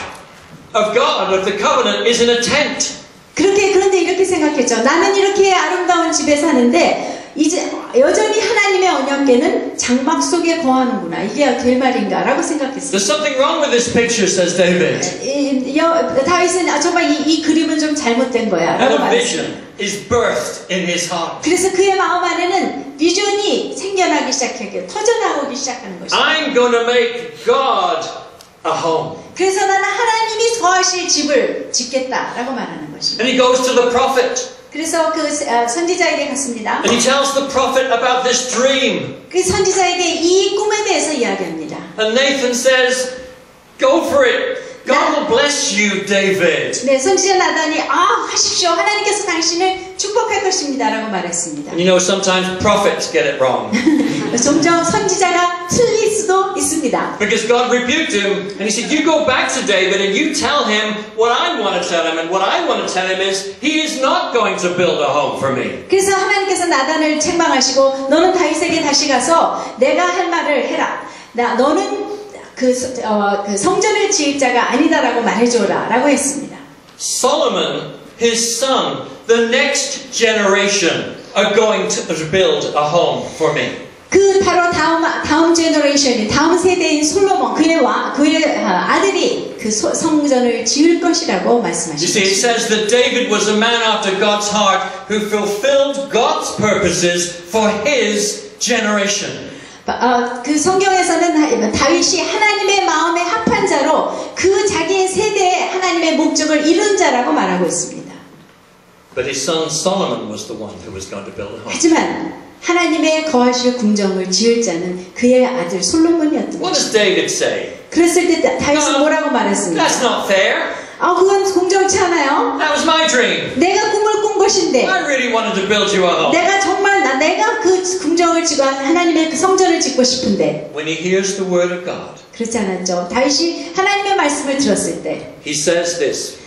of God, of the covenant, is in a tent? 그런데 이렇게 생각했죠. 나는 이렇게 아름다운 집에 사는데 이제 여전히 하나님의 언약궤는 장막 속에 거하는구나. 이게 될 말인가라고 생각했어요. There's something wrong with this picture, says David. 다윗은 정말 이 그림은 좀 잘못된 거야. And a vision is birthed in his heart. 그래서 그의 마음 안에는 비전이 생겨나기 시작하게 터져나오기 시작하는 것이죠. I'm going to make God a home. 그래서 나는 하나님이 거하실 집을 짓겠다라고 말하는 것입니다. And he goes to the prophet. 그래서 그 선지자에게 갔습니다. And he tells the prophet about this dream. 그 선지자에게 이 꿈에 대해서 이야기합니다. And Nathan says, go for it. God will bless you, David. 네, 선지자 나단이 하십시오. 하나님께서 당신을 축복할 것입니다라고 말했습니다. And you know, sometimes prophets get it wrong. 종종 선지자가 틀릴 수도 있습니다. Because God rebuked him and he said, you go back to David and you tell him what I want to tell him. And what I want to tell him is, he is not going to build a home for me. 그래서 하나님께서 나단을 책망하시고 너는 다윗에게 다시 가서 내가 할 말을 해라. 너는 그 성전을 지을 자가 아니다라고 말해줘라 라고 했습니다. Solomon, his son, the next generation are going to build a home for me. 그 바로 다음 제너레이션이 다음 세대인 솔로몬 그의 아들이 그 성전을 지을 것이라고 You see, it 말씀하셨습니다. says that David was a man after God's heart who fulfilled God's purposes for his generation. 그 성경에서는 다윗이 하나님의 마음에 합한 자로 그 자기의 세대에 하나님의 목적을 이룬 자라고 말하고 있습니다. But his son Solomon was the one who was going to build a home. 하지만 하나님의 거하실 궁정을 지을 자는 그의 아들 솔로몬이었던 What does 것입니다. David say? 그랬을 때 다윗은 뭐라고 말했습니까? That's not fair. 그건 공정치 않아요. That was my dream. 내가 꿈을 꾼 것인데 I really wanted to build you a home. 내가 정말 내가 그 궁정을 짓고 하나님의 그 성전을 짓고 싶은데 When he hears the word of God, 그렇지 않았죠. 다윗이 하나님의 하나님의 말씀을 들었을 때 he says this,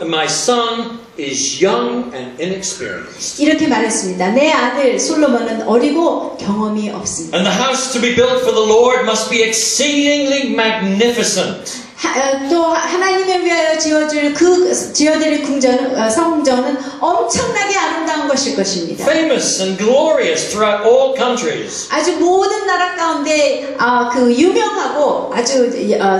my son is young and inexperienced. 이렇게 말했습니다. 내 아들 솔로몬은 어리고 경험이 없습니다. And the house to be built for the Lord must be exceedingly magnificent. 또 하나님을 위하여 지어드릴 성전은 엄청나게 아름다운 것일 것입니다. Famous and glorious throughout all countries. 아주 모든 나라 가운데 그 유명하고 아주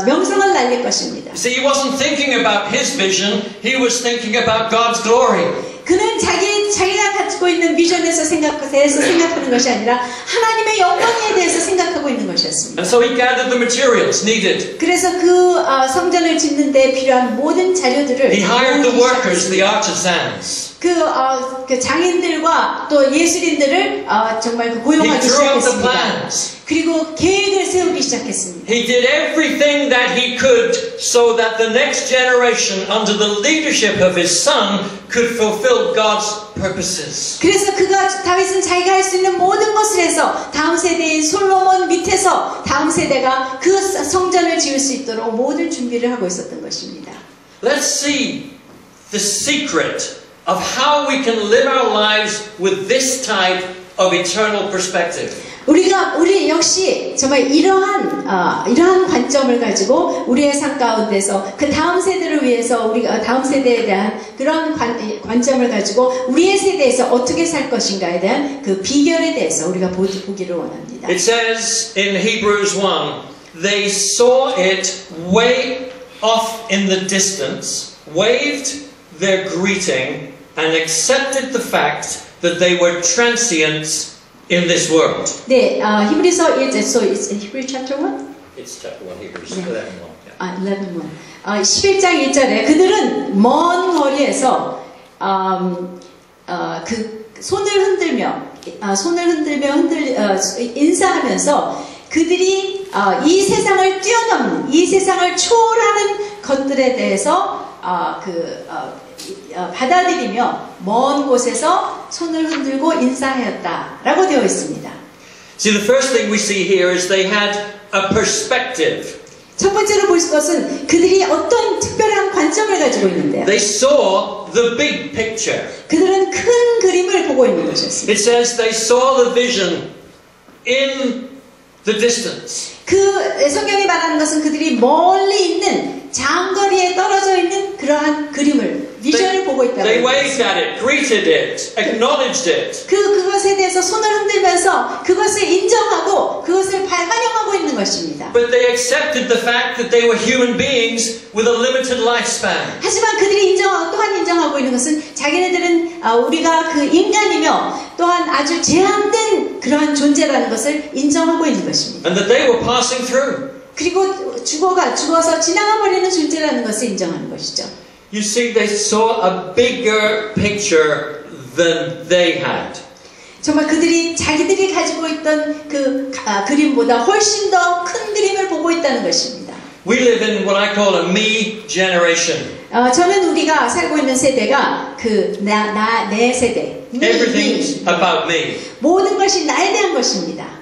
명성을 날릴 것입니다. See, he wasn't thinking about his vision, he was thinking about God's glory. 그는 자기가 가지고 있는 비전에서 생각하는 것이 아니라 하나님의 영광에 대해서 생각하고 있는 것이었습니다. And so he gathered the materials needed. 그래서 그 성전을 짓는 데 필요한 모든 자료들을 He hired the workers, the artisans. 그 장인들과 또 예술인들을 정말 고용하기 시작했습니다. 그리고 계획을 세우기 시작했습니다. He did everything that he could so that the next generation under the leadership of his son could fulfill God's purposes. 그래서 다윗은 자기가 할 수 있는 모든 것을 해서 다음 세대인 솔로몬 밑에서 다음 세대가 그 성전을 지을 수 있도록 모든 준비를 하고 있었던 것입니다. Let's see the secret of how we can live our lives with this type of eternal perspective. 우리 역시 정말 이러한 관점을 가지고 우리의 삶 가운데서 그 다음 세대를 위해서 우리가 다음 세대에 대한 그런 관점을 가지고 우리의 세대에서 어떻게 살 것인가에 대한 그 비결에 대해서 우리가 보기를 원합니다. It says in Hebrews 1, they saw it way off in the distance, waved their greeting, and accepted the fact that they were transients in this world. 네, 히브리서 1절, so it's Hebrew chapter 1? It's chapter 1, Hebrews 11:1. 11:1. 11장 1절에 그들은 먼 거리에서 그 손을 흔들며 인사하면서 그들이 이 세상을 뛰어넘는, 이 세상을 초월하는 것들에 대해서 받아들이며 먼 곳에서 손을 흔들고 인사하였다라고 되어 있습니다. See, the first thing we see here is they had a perspective. 첫 번째로 볼 것은 그들이 어떤 특별한 관점을 가지고 있는데요. They saw the big picture. 그들은 큰 그림을 보고 있는 것이었습니다. It says they saw the vision in the distance. 그 성경이 말하는 것은 그들이 멀리 있는 장거리에 떨어져 있는 그러한 그림을 비전을 보고 있다고. They waved at it, greeted it, acknowledged it. 그것에 대해서 손을 흔들면서 그것을 인정하고 그것을 환영하고 있는 것입니다. But they accepted the fact that they were human beings with a limited lifespan. 하지만 그들이 또한 인정하고 있는 것은 자기네들은 우리가 그 인간이며 또한 아주 제한된 그러한 존재라는 것을 인정하고 있는 것입니다. And that they were passing through. 그리고 죽어서 지나가 버리는 존재라는 것을 인정하는 것이죠. You see, they saw a bigger picture than they had. 정말 자기들이 가지고 있던 그 그림보다 훨씬 더 큰 그림을 보고 있다는 것입니다. We live in what I call a me generation. 저는 우리가 살고 있는 세대가 내 세대. Everything's about me. 모든 것이 나에 대한 것입니다.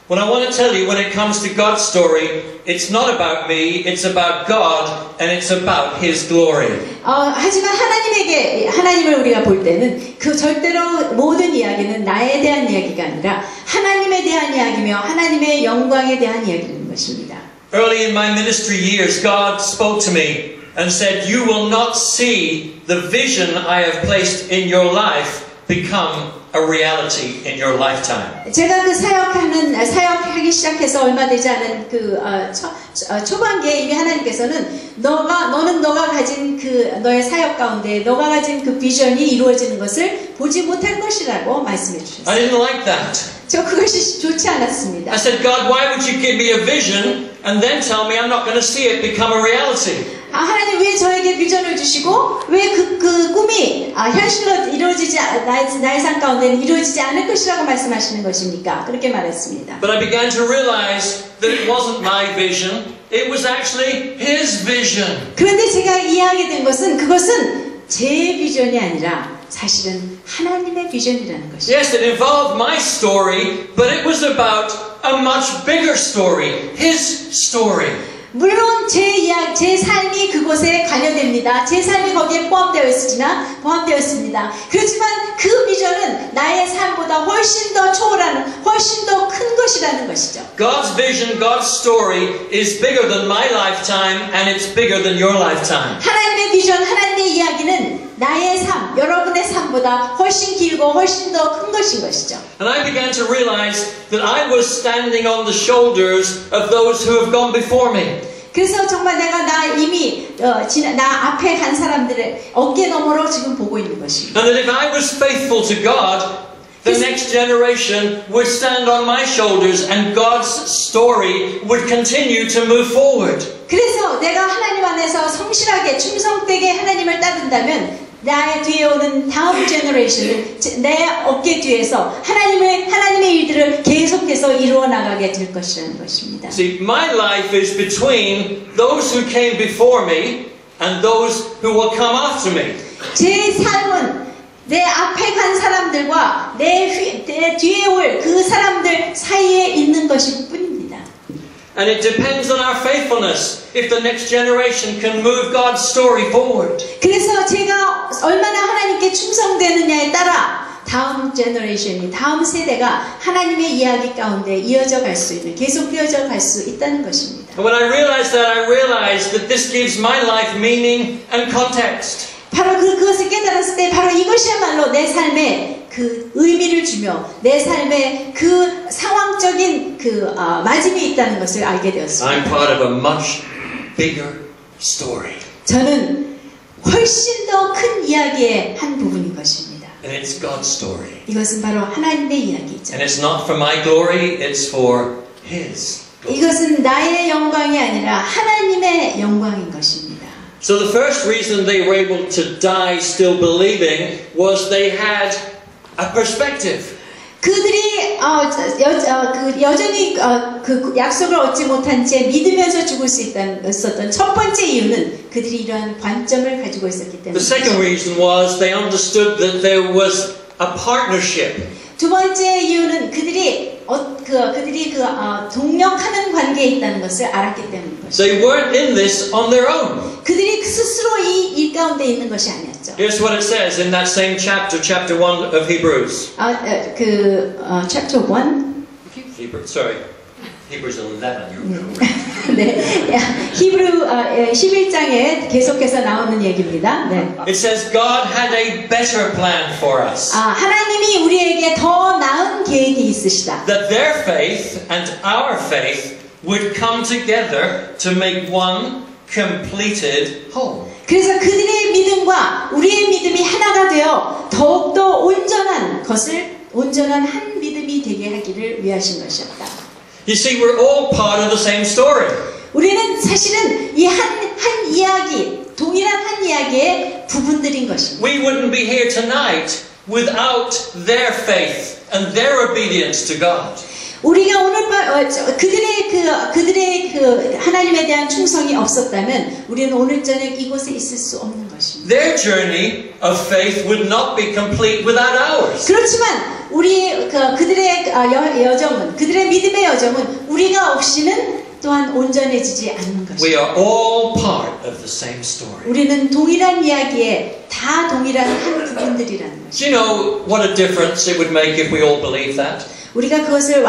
Well, I want to tell you, when it comes to God's story, it's not about me, it's about God, and it's about His glory. 하지만 하나님을 우리가 볼 때는 그 절대로 모든 이야기는 나에 대한 이야기가 아니라 하나님에 대한 이야기며 하나님의 영광에 대한 이야기라는 것입니다. Early in my ministry years, God spoke to me and said, "You will not see the vision I have placed in your life become a reality in your lifetime." 제가 그 사역하기 시작해서 얼마 되지 않은 초반기에 이미 하나님께서는 너가 가진 너의 사역 가운데 너가 가진 그 비전이 이루어지는 것을 보지 못할 것이라고 말씀해 주셨어요. I didn't like that. 저 그것이 좋지 않았습니다. I said, "God, why would you give me a vision and then tell me I'm not going to see it become a reality?" 하나님 왜 저에게 비전을 주시고 왜 그 꿈이 현실로 이루어지지 나의 삶 가운데는 이루어지지 않을 것이라고 말씀하시는 것입니까? 그렇게 말했습니다. But I began to realize that it wasn't my vision, it was actually His vision. 그런데 제가 이해하게 된 것은 그것은 제 비전이 아니라 사실은 하나님의 비전이라는 것이죠. Yes, it involved my story, but it was about a much bigger story, His story. 물론 제 삶이 그곳에 관여됩니다. 제 삶이 거기에 포함되어 있습니다. 그렇지만 그 비전은 나의 삶보다 훨씬 더 초월하는, 훨씬 더 큰 것이라는 것이죠. God's vision, God's story is bigger than my lifetime and it's bigger than your lifetime. 하나님의 비전, 하나님의 이야기는 나의 삶, 여러분의 삶보다 훨씬 길고 훨씬 더 큰 것인 것이죠. And I began to realize that I was standing on the shoulders of those who have gone before me. 그래서 정말 내가 나 앞에 간 사람들의 어깨 너머로 지금 보고 있는 것입니다. And that if I was faithful to God, the next generation would stand on my shoulders and God's story would continue to move forward. 그래서 내가 하나님 안에서 성실하게 충성되게 하나님을 따른다면 나의 뒤에 오는 다음 제너레이션은 내 어깨 뒤에서 하나님의 일들을 계속해서 이루어 나가게 될 것이라는 것입니다. See, my life is between those who came before me and those who will come after me. 제 삶은 내 앞에 간 사람들과 내 뒤에 올 그 사람들 사이에 있는 것일 뿐입니다. And it depends on our faithfulness if the next generation can move God's story forward. 그래서 제가 얼마나 하나님께 충성되느냐에 따라 다음 제너레이션이, 다음 세대가 하나님의 이야기 가운데 이어져 갈 수 있는, 계속 이어져 갈 수 있다는 것입니다. And when I realized that, I realized that this gives my life meaning and context. 바로 그것을 깨달았을 때 바로 이것이야말로 내 삶에 그 의미를 주며 내 삶에 그 상황적인 맞음이 있다는 것을 알게 되었습니다. I'm part of a much bigger story. 저는 훨씬 더 큰 이야기의 한 부분인 것입니다. And it's God's story. 이것은 바로 하나님의 이야기죠. And it's not for my glory, it's for His glory. 이것은 나의 영광이 아니라 하나님의 영광인 것입니다. So the first reason they were able to die still believing was they had a perspective. 그들이 여전히 그 약속을 얻지 못한 채 믿으면서 죽을 수 있었던 첫 번째 이유는 그들이 이러한 관점을 가지고 있었기 때문입니다. The second reason was they understood that there was a partnership. 두 번째 이유는 그들이 동력하는 관계에 있다는 것을 알았기 때문인 것입니다. They weren't in this on their own. 그들이 스스로 이 일 가운데 있는 것이 아니었죠. Here's what it says in that same chapter, chapter 1 of Hebrews. chapter 1? Hebrews 11. 네, 히브리 11장에 계속해서 나오는 얘기입니다. 네. It says God had a better plan for us. 하나님이 우리에게 더 나은 계획이 있으시다. That their faith and our faith would come together to make one completed whole. 그래서 그들의 믿음과 우리의 믿음이 하나가 되어 더욱더 온전한 한 믿음이 되게 하기를 위하신 것이었다. You see, we're all part of the same story. 우리는 사실은 이 한 이야기, 동일한 한 이야기의 부분들인 것입니다. We wouldn't be here tonight without their faith and their obedience to God. 우리가 오늘 그들의 하나님에 대한 충성이 없었다면 우리는 오늘 저녁 이곳에 있을 수 없는 것입니다. Their journey of faith would not be complete without ours. 그렇지만 그들의 믿음의 여정은 우리가 없이는 또한 온전해지지 않는 것입니다. We are all part of the same story. 우리는 동일한 이야기에 다 동일한 한 부분들이라는 것입니다. Do you know what a difference it would make if we all believed that? 우리가 그것을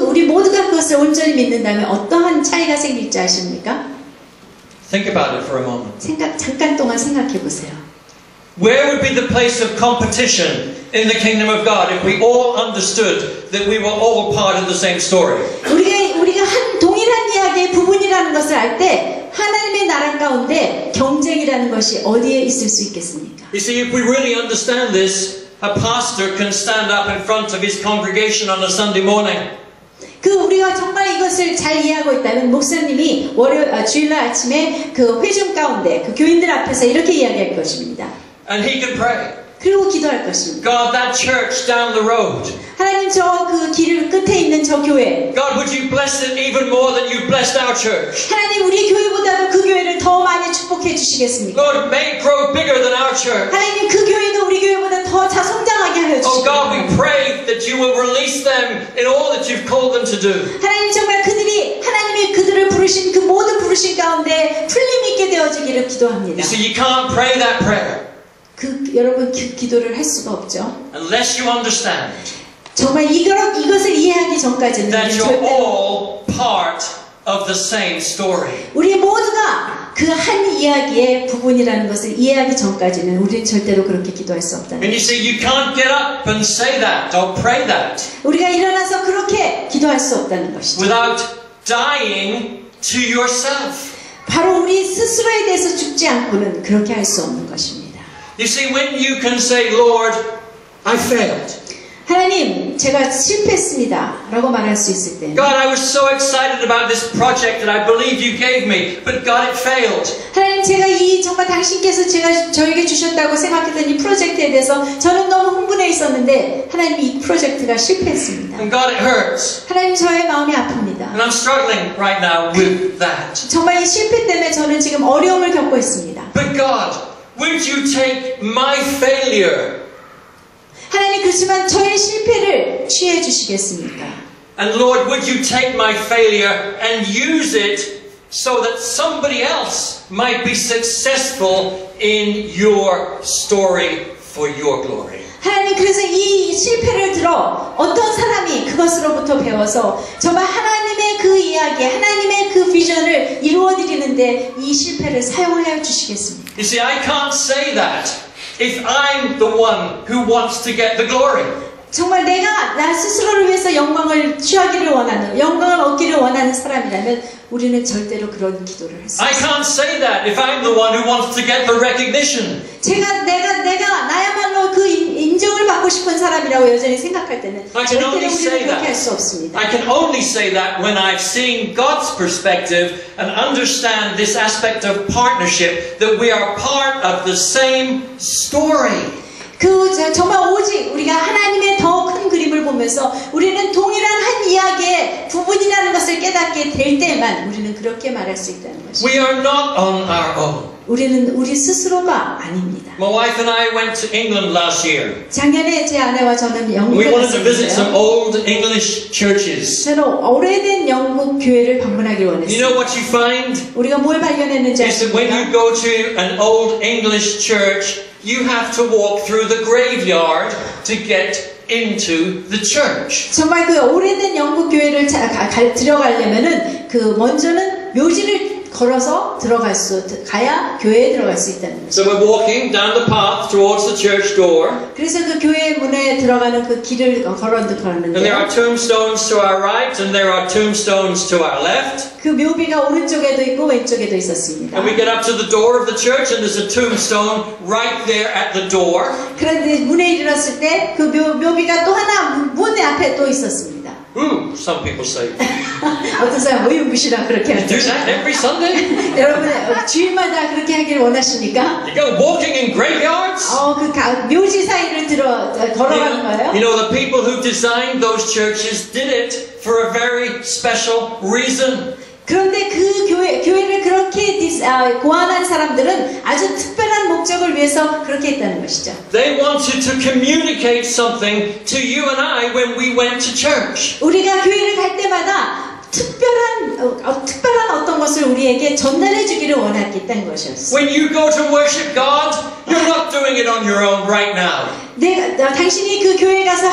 우리 모두가 그것을 온전히 믿는다면 어떠한 차이가 생길지 아십니까? Think about it for a moment. 잠깐 동안 생각해 보세요. Where would be the place of competition in the kingdom of God if we all understood that we were all part of the same story? 우리가 한 동일한 이야기의 부분이라는 것을 알 때 하나님의 나라 가운데 경쟁이라는 것이 어디에 있을 수 있겠습니까? You see, if we really understand this, a pastor can stand up in front of his congregation on a Sunday morning. 우리가 정말 이것을 잘 이해하고 있다면 목사님이 주일날 아침에 그 회중 가운데 그 교인들 앞에서 이렇게 이야기할 것입니다. And he can pray. 그리고 기도할 것입니다. God, that church down the road. 하나님 그 길 끝에 있는 저 교회. God, would you bless it even more than you blessed our church? 하나님 우리 교회보다도 그 교회를 더 많이 축복해 주시겠습니까? Lord, may it grow bigger than our church. 하나님 그 교회도 우리 교회보다 더 성장하게 하여 주시옵소서. Oh God, we pray that you will release them in all that you've called them to do. 하나님 정말 하나님이 그들을 부르신 부르신 그 모든 부르신 가운데 풀림 있게 되어지기를 기도합니다. You see, you can't pray that prayer 여러분 기도를 할 수가 없죠. unless you understand 정말 이것을 이해하기 전까지는 that 우리는 you're 절대로 all part of the same story. 우리 모두가 그 한 이야기의 부분이라는 것을 이해하기 전까지는 우리는 절대로 그렇게 기도할 수 없다는 And you see, you can't get up and say that or pray that 우리가 일어나서 그렇게 기도할 수 없다는 것이죠. without dying to yourself. 바로 우리 스스로에 대해서 죽지 않고는 그렇게 할 수 없는 것입니다. You see, when you can say, Lord, I failed. 하나님, 제가 실패했습니다 라고 말할 수 있을 때 God, I was so excited about this project that I believe you gave me, but God, it failed. 하나님, 제가 정말 당신께서 저에게 주셨다고 생각했던 이 프로젝트에 대해서 저는 너무 흥분해 있었는데 하나님, 이 프로젝트가 실패했습니다. And God, it hurts. 하나님, 저의 마음이 아픕니다. And I'm struggling right now with that. 정말 이 실패 때문에 저는 지금 어려움을 겪고 있습니다. But God, would you take my failure 하나님, 그렇지만 저의 실패를 취해 주시겠습니까? and Lord, would you take my failure and use it so that somebody else might be successful in your story for your glory? 하나님, 그래서 이 실패를 들어 어떤 사람이 그것으로부터 배워서 정말 하나님의 그 이야기, 하나님의 그 비전을 이루어드리는데 이 실패를 사용하여 주시겠습니까? You see, I can't say that if I'm the one who wants to get the glory. 정말 내가 나 스스로를 위해서 영광을 취하기를 원하는, 영광을 얻기를 원하는 사람이라면 우리는 절대로 그런 기도를 할 수 I 없습니다. can't say that if I'm the one who wants to get the recognition. 내가 나야말로 그 인정을 받고 싶은 사람이라고 여전히 생각할 때는 I can 절대로 only 우리는 say 그렇게 할 that. 수 없습니다. I can only say that when I've seen God's perspective and understand this aspect of partnership, that we are part of the same story. 정말 오직 우리가 하나님의 더 큰 그림을 보면서 우리는 동일한 한 이야기의 부분이라는 것을 깨닫게 될 때만 우리는 그렇게 말할 수 있다는 것입니다. We are not on our own. 우리는 우리 스스로가 아닙니다. My wife and I went to England last year. 작년에 제 아내와 저는 We 영국에 wanted to visit some 갔었는데요. old English churches. 저는 오래된 영국 교회를 방문하기를 You 원했어요. know what you find? 우리가 뭘 발견했는지 Is that when you 아십니까? go to an old English church, you have to walk through the graveyard to get into the church. 정말 그 오래된 영국 교회를 들어가려면은 먼저는 묘지를 걸어서 가야 교회에 들어갈 수 있다는 거죠. So we're walking down the path towards the church door. 그래서 그 교회 문에 들어가는 그 길을 And there are 걸었는데요. tombstones to our right and there are tombstones to our left. 그 묘비가 오른쪽에도 있고 왼쪽에도 있었습니다. And we get up to the door of the church and there's a tombstone right there at the door. 그런데 문에 이르렀을 때 그 묘비가 또 하나 문 앞에 또 있었습니다. Ooh, some people say. 어떤 사람 무시라 그렇게 Do that every Sunday? 여러분 주일마다 그렇게 하기를 원하십니까? You go walking in graveyards? 묘지 사이를 걸어가는 거예요? You know, the people who designed those churches did it for a very special reason. 그런데 그 교회를 그렇게 고안한 사람들은 아주 특별한 목적을 위해서 그렇게 했다는 것이죠. They wanted to communicate something to you and I when we went to church. 우리가 교회를 갈 때마다 특별한 어떤 것을 우리에게 전달해 주기를 원했다는 것이었어요. When you go to worship God, you're not doing it on your own right now. 당신이 그 교회에 가서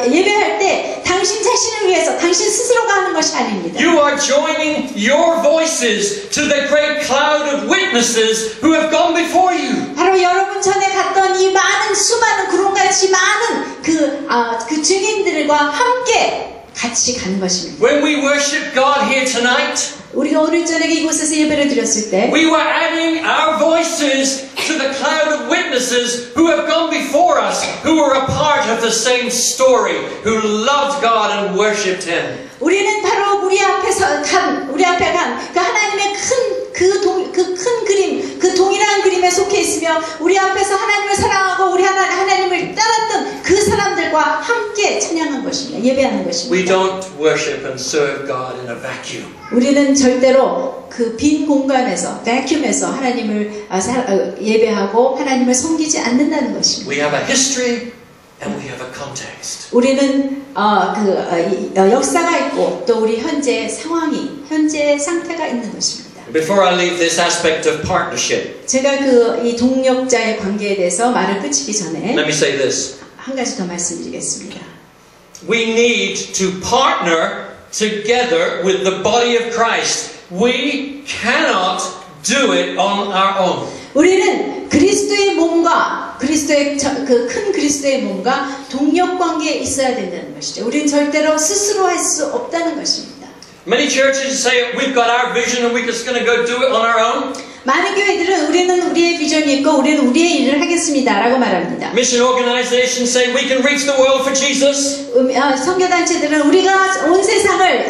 예배할 때 당신 자신을 위해서 당신 스스로가 하는 것이 아닙니다. You are joining your voices to the great cloud of witnesses who have gone before you. 바로 여러분 전에 갔던 이 수많은 구름같이 많은 그 증인들과 함께 같이 가는 것입니다. When we worship God here tonight, 우리가 오늘 저녁에 이곳에서 예배를 드렸을 때 we were adding our voices to the cloud of witnesses who have gone before us, who were a part of the same story, who loved God and worshipped Him. 우리는 바로 우리 앞에 간 그 하나님의 큰 그림, 그 동일한 그림에 속해 있으며 우리 앞에서 하나님을 사랑하고 우리 하나님을 따랐던 그 사람들과 함께 찬양한 것입니다. 예배하는 것입니다. We don't worship and serve God in a vacuum. 우리는 절대로 그 빈 공간에서, vacuum에서 하나님을 예배하고 하나님을 섬기지 않는다는 것입니다. We have a history and we have a context. 우리는 역사가 있고 또 우리 현재 상태가 있는 것입니다. Before I leave this aspect of partnership, 제가 이 동력자의 관계에 대해서 말을 끝이기 전에 let me say this. 한 가지 더 말씀드리겠습니다. We need to partner together with the body of Christ. We cannot do it on our own. 우리는 그리스도의 몸과 큰 그리스도의 몸과 동력 관계에 있어야 된다는 것이죠. 우리는 절대로 스스로 할 수 없다는 것입니다. Many churches say we've got our vision and we're just going to go do it on our own. 많은 교회들은 우리는 우리의 비전이 있고 우리는 우리의 일을 하겠습니다라고 말합니다. Mission organizations say we can reach the world for Jesus. 선교단체들은 우리가 온 세상을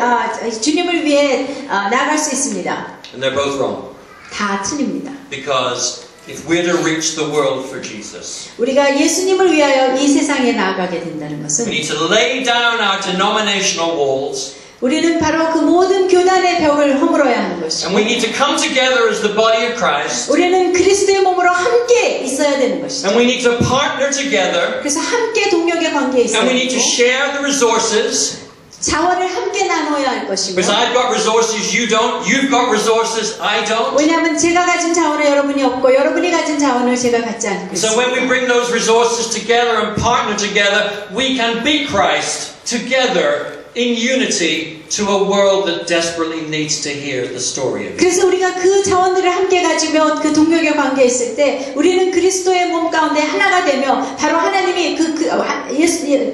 주님을 위해 나아갈 수 있습니다. And they're both wrong. 다 틀립니다. Because if we're to reach the world for Jesus, 우리가 예수님을 위하여 이 세상에 나아가게 된다는 것은 we need to lay down our denominational walls. 우리는 바로 그 모든 교단의 벽을 허물어야 하는 것이고 And we need to come together as the body of Christ. 우리는 그리스도의 몸으로 함께 있어야 되는 것이죠. And we need to partner together. 그래서 함께 동력의 관계에 있어야 And we need to 되고 share the resources. 자원을 함께 나눠야 할 것이고 Because I've got resources, you don't. You've got resources, I don't. 왜냐하면 제가 가진 자원을 여러분이 없고 여러분이 가진 자원을 제가 갖지 않고 So when we 있습니다. bring those resources together and partner together, we can be Christ together in unity to a world that desperately needs to hear the story of it. 그래서 우리가 그 자원들을 함께 가지며 그 동력의 관계에 있을 때 우리는 그리스도의 몸 가운데 하나가 되며 바로 하나님이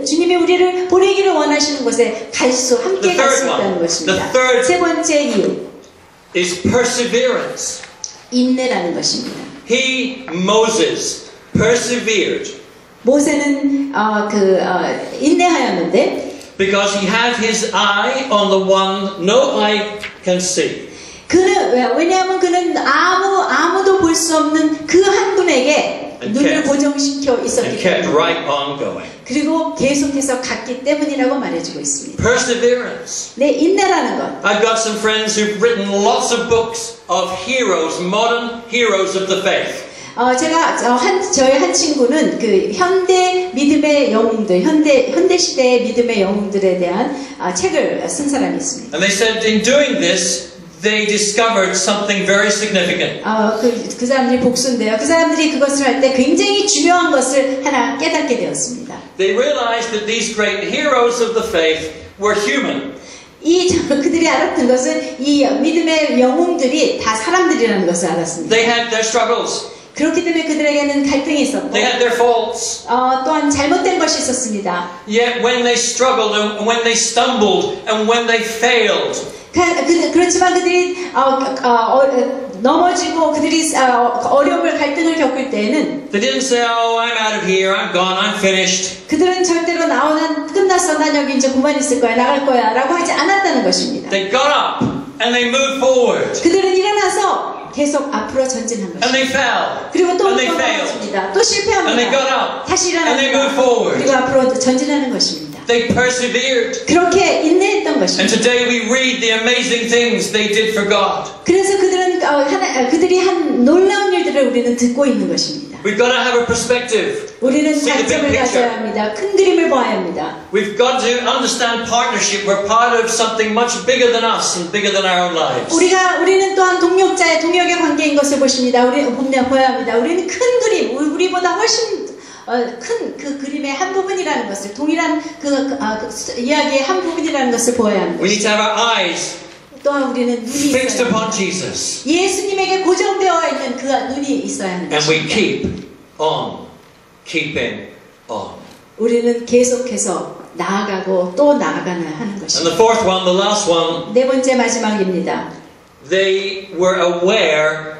주님이 우리를 보내기를 원하시는 곳에 함께 갈 수 있다는 것입니다. 세 번째 이유 is perseverance. 인내라는 것입니다. Moses, persevered. 모세는 인내하였는데 Because he had his eye on the one no eye can see. 왜냐하면 그는 아무도 볼 수 없는 그 한 분에게 눈을 고정시켜 있었기 때문에 right on going. 그리고 계속해서 갔기 때문이라고 말해주고 있습니다. Perseverance. 네, 인내라는 것. I've got some friends who've written lots of books of heroes, modern heroes of the faith. 저희 한 친구는 그 현대 믿음의 영웅들, 현대 시대의 믿음의 영웅들에 대한 책을 쓴 사람이 있습니다. And they said in doing this, they discovered something very significant. 그 사람들이 복수인데요. 그 사람들이 그것을 할 때 굉장히 중요한 것을 하나 깨닫게 되었습니다. They realized that these great heroes of the faith were human. 그들이 알았던 것은 이 믿음의 영웅들이 다 사람들이라는 것을 알았습니다. They had their struggles. 그렇기 때문에 그들에게는 갈등이 있었고 They had their faults. 또한 잘못된 것이 있었습니다. Yet when they struggled and when they stumbled and when they failed, 그렇지만 그들이 넘어지고 그들이 갈등을 겪을 때에는 they didn't say, "Oh, I'm out of here. I'm gone. I'm finished." 그들은 절대로 난 끝났어. 난 여기 이제 그만 있을 거야. 나갈 거야라고 하지 않았다는 것입니다. They got up and they moved forward. 그들은 일어나서 계속 앞으로 전진한 And they 것입니다. fell. 그리고 또 And they failed. 넘어집니다. 또 실패합니다. And they got up. 다시 And they moved forward. 그리고 앞으로 전진하는 것입니다. They persevered. 그렇게 인내했던 And 것입니다. today we read the amazing things they did for God. 그래서 그들이 한 놀라운 일들을 우리는 듣고 있는 것입니다. We've got to have a perspective. 우리는 See the big 관점을 picture. 가져야 합니다. 큰 그림을 봐야 합니다. We've got to understand partnership. We're part of something much bigger than us and bigger than our own lives. 우리는 또한 동력의 관계인 것을 봐야 합니다. 우리는 큰 그림, 우리보다 훨씬 큰 그 그림의 한 부분이라는 것을, 동일한 이야기의 한 부분이라는 것을 보아야 합니다. We need to have our eyes 또한 우리는 눈이 fixed 있어야 upon 합니다. Jesus. 예수님에게 고정되어 있는 그 눈이 있어야 하는 And we 것입니다. keep on keeping on. 우리는 계속해서 나아가고 또 나아가는 하는 And 것입니다. the fourth one, the last one, 네 번째 마지막입니다. they were aware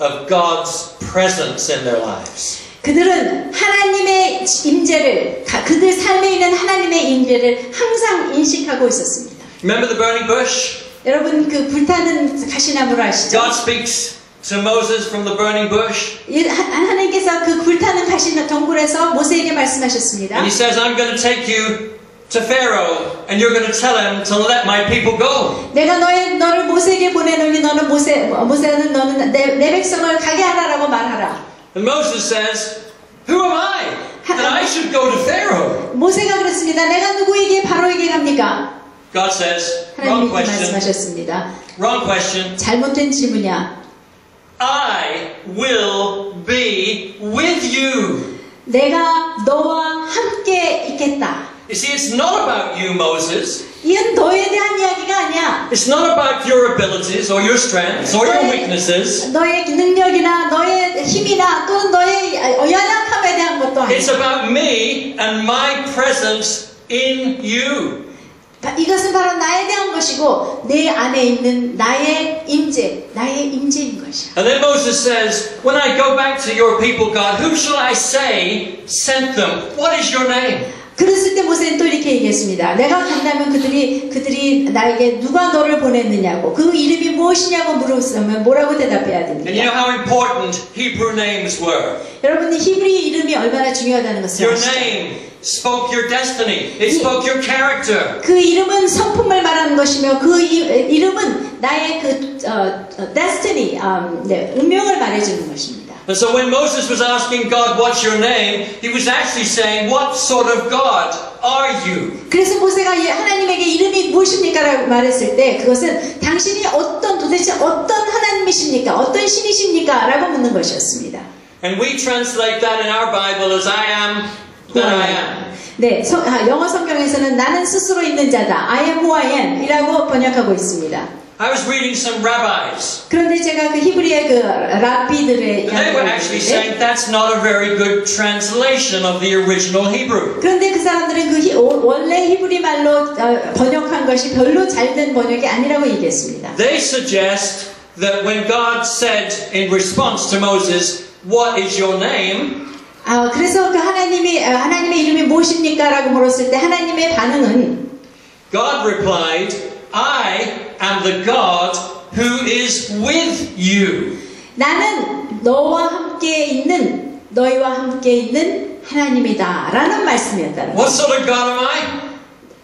of God's presence in their lives. 그들은 하나님의 임재를, 그들 삶에 있는 하나님의 임재를 항상 인식하고 있었습니다. Remember the burning bush? 여러분 그 불타는 가시나무를 아시죠? God speaks to Moses from the burning bush. 하나님께서 그 불타는 동굴에서 모세에게 말씀하셨습니다. And he says, I'm going to take you to Pharaoh and you're going to tell him to let my people go. 내가 너를 모세에게 보내노니 너는 너는 내 백성을 가게 하라라고 말하라. And Moses says, who am I? that I should go to Pharaoh? 모세가 그랬습니다. 내가 누구에게 바로에게 갑니까? God says, wrong 하나님이 question. 말씀하셨습니다. Wrong question. 잘못된 질문이야. I will be with you. 내가 너와 함께 있겠다. You see, it's not about you, Moses. 이건 너에 대한 이야기가 아니야. It's not about your abilities or your strengths or your weaknesses. 너의 능력이나 너의 힘이나 또는 너의 연약함에 대한 것도 아니야. It's about me and my presence in you. 이것은 바로 나에 대한 것이고 내 안에 있는 나의 임재, 나의 임재인 것이야. And then Moses says, when I go back to your people, God, who shall I say sent them? What is your name? 그랬을 때 모세는 또 이렇게 얘기했습니다. 내가 간다면 그들이 나에게 누가 너를 보냈느냐고 그 이름이 무엇이냐고 물었으면 뭐라고 대답해야 됩니까? And you know how important Hebrew names were? 여러분이 히브리 이름이 얼마나 중요하다는 것을 Your 아시죠? name spoke your destiny. It spoke your character. 그 이름은 성품을 말하는 것이며 그 이름은 나의 그 destiny, 운명을 말해주는 것입니다. And so when Moses was asking God, what's your name? He was actually saying, what sort of God are you? 그래서 모세가 하나님에게 이름이 무엇입니까? 라고 말했을 때 그것은 당신이 도대체 어떤 하나님이십니까? 어떤 신이십니까? 라고 묻는 것이었습니다. And we translate that in our Bible as I am that I am. 네, 영어 성경에서는 나는 스스로 있는 자다. I am who I am 이라고 번역하고 있습니다. I was reading some rabbis. 그런데 제가 그 히브리의 그 랍비들의 And they were actually saying that's not a very good translation of the original Hebrew. 그런데 그 사람들은 그 원래 히브리 말로 번역한 것이 별로 잘된 번역이 아니라고 얘기했습니다. They suggest that when God said in response to Moses, what is your name? 그래서 그 하나님의 이름이 무엇입니까? 라고 물었을 때 하나님의 반응은 God replied, I am the God who is with you. 나는 너희와 함께 있는 하나님이다 라는 말씀이었다는 What 거예요. sort of God am I?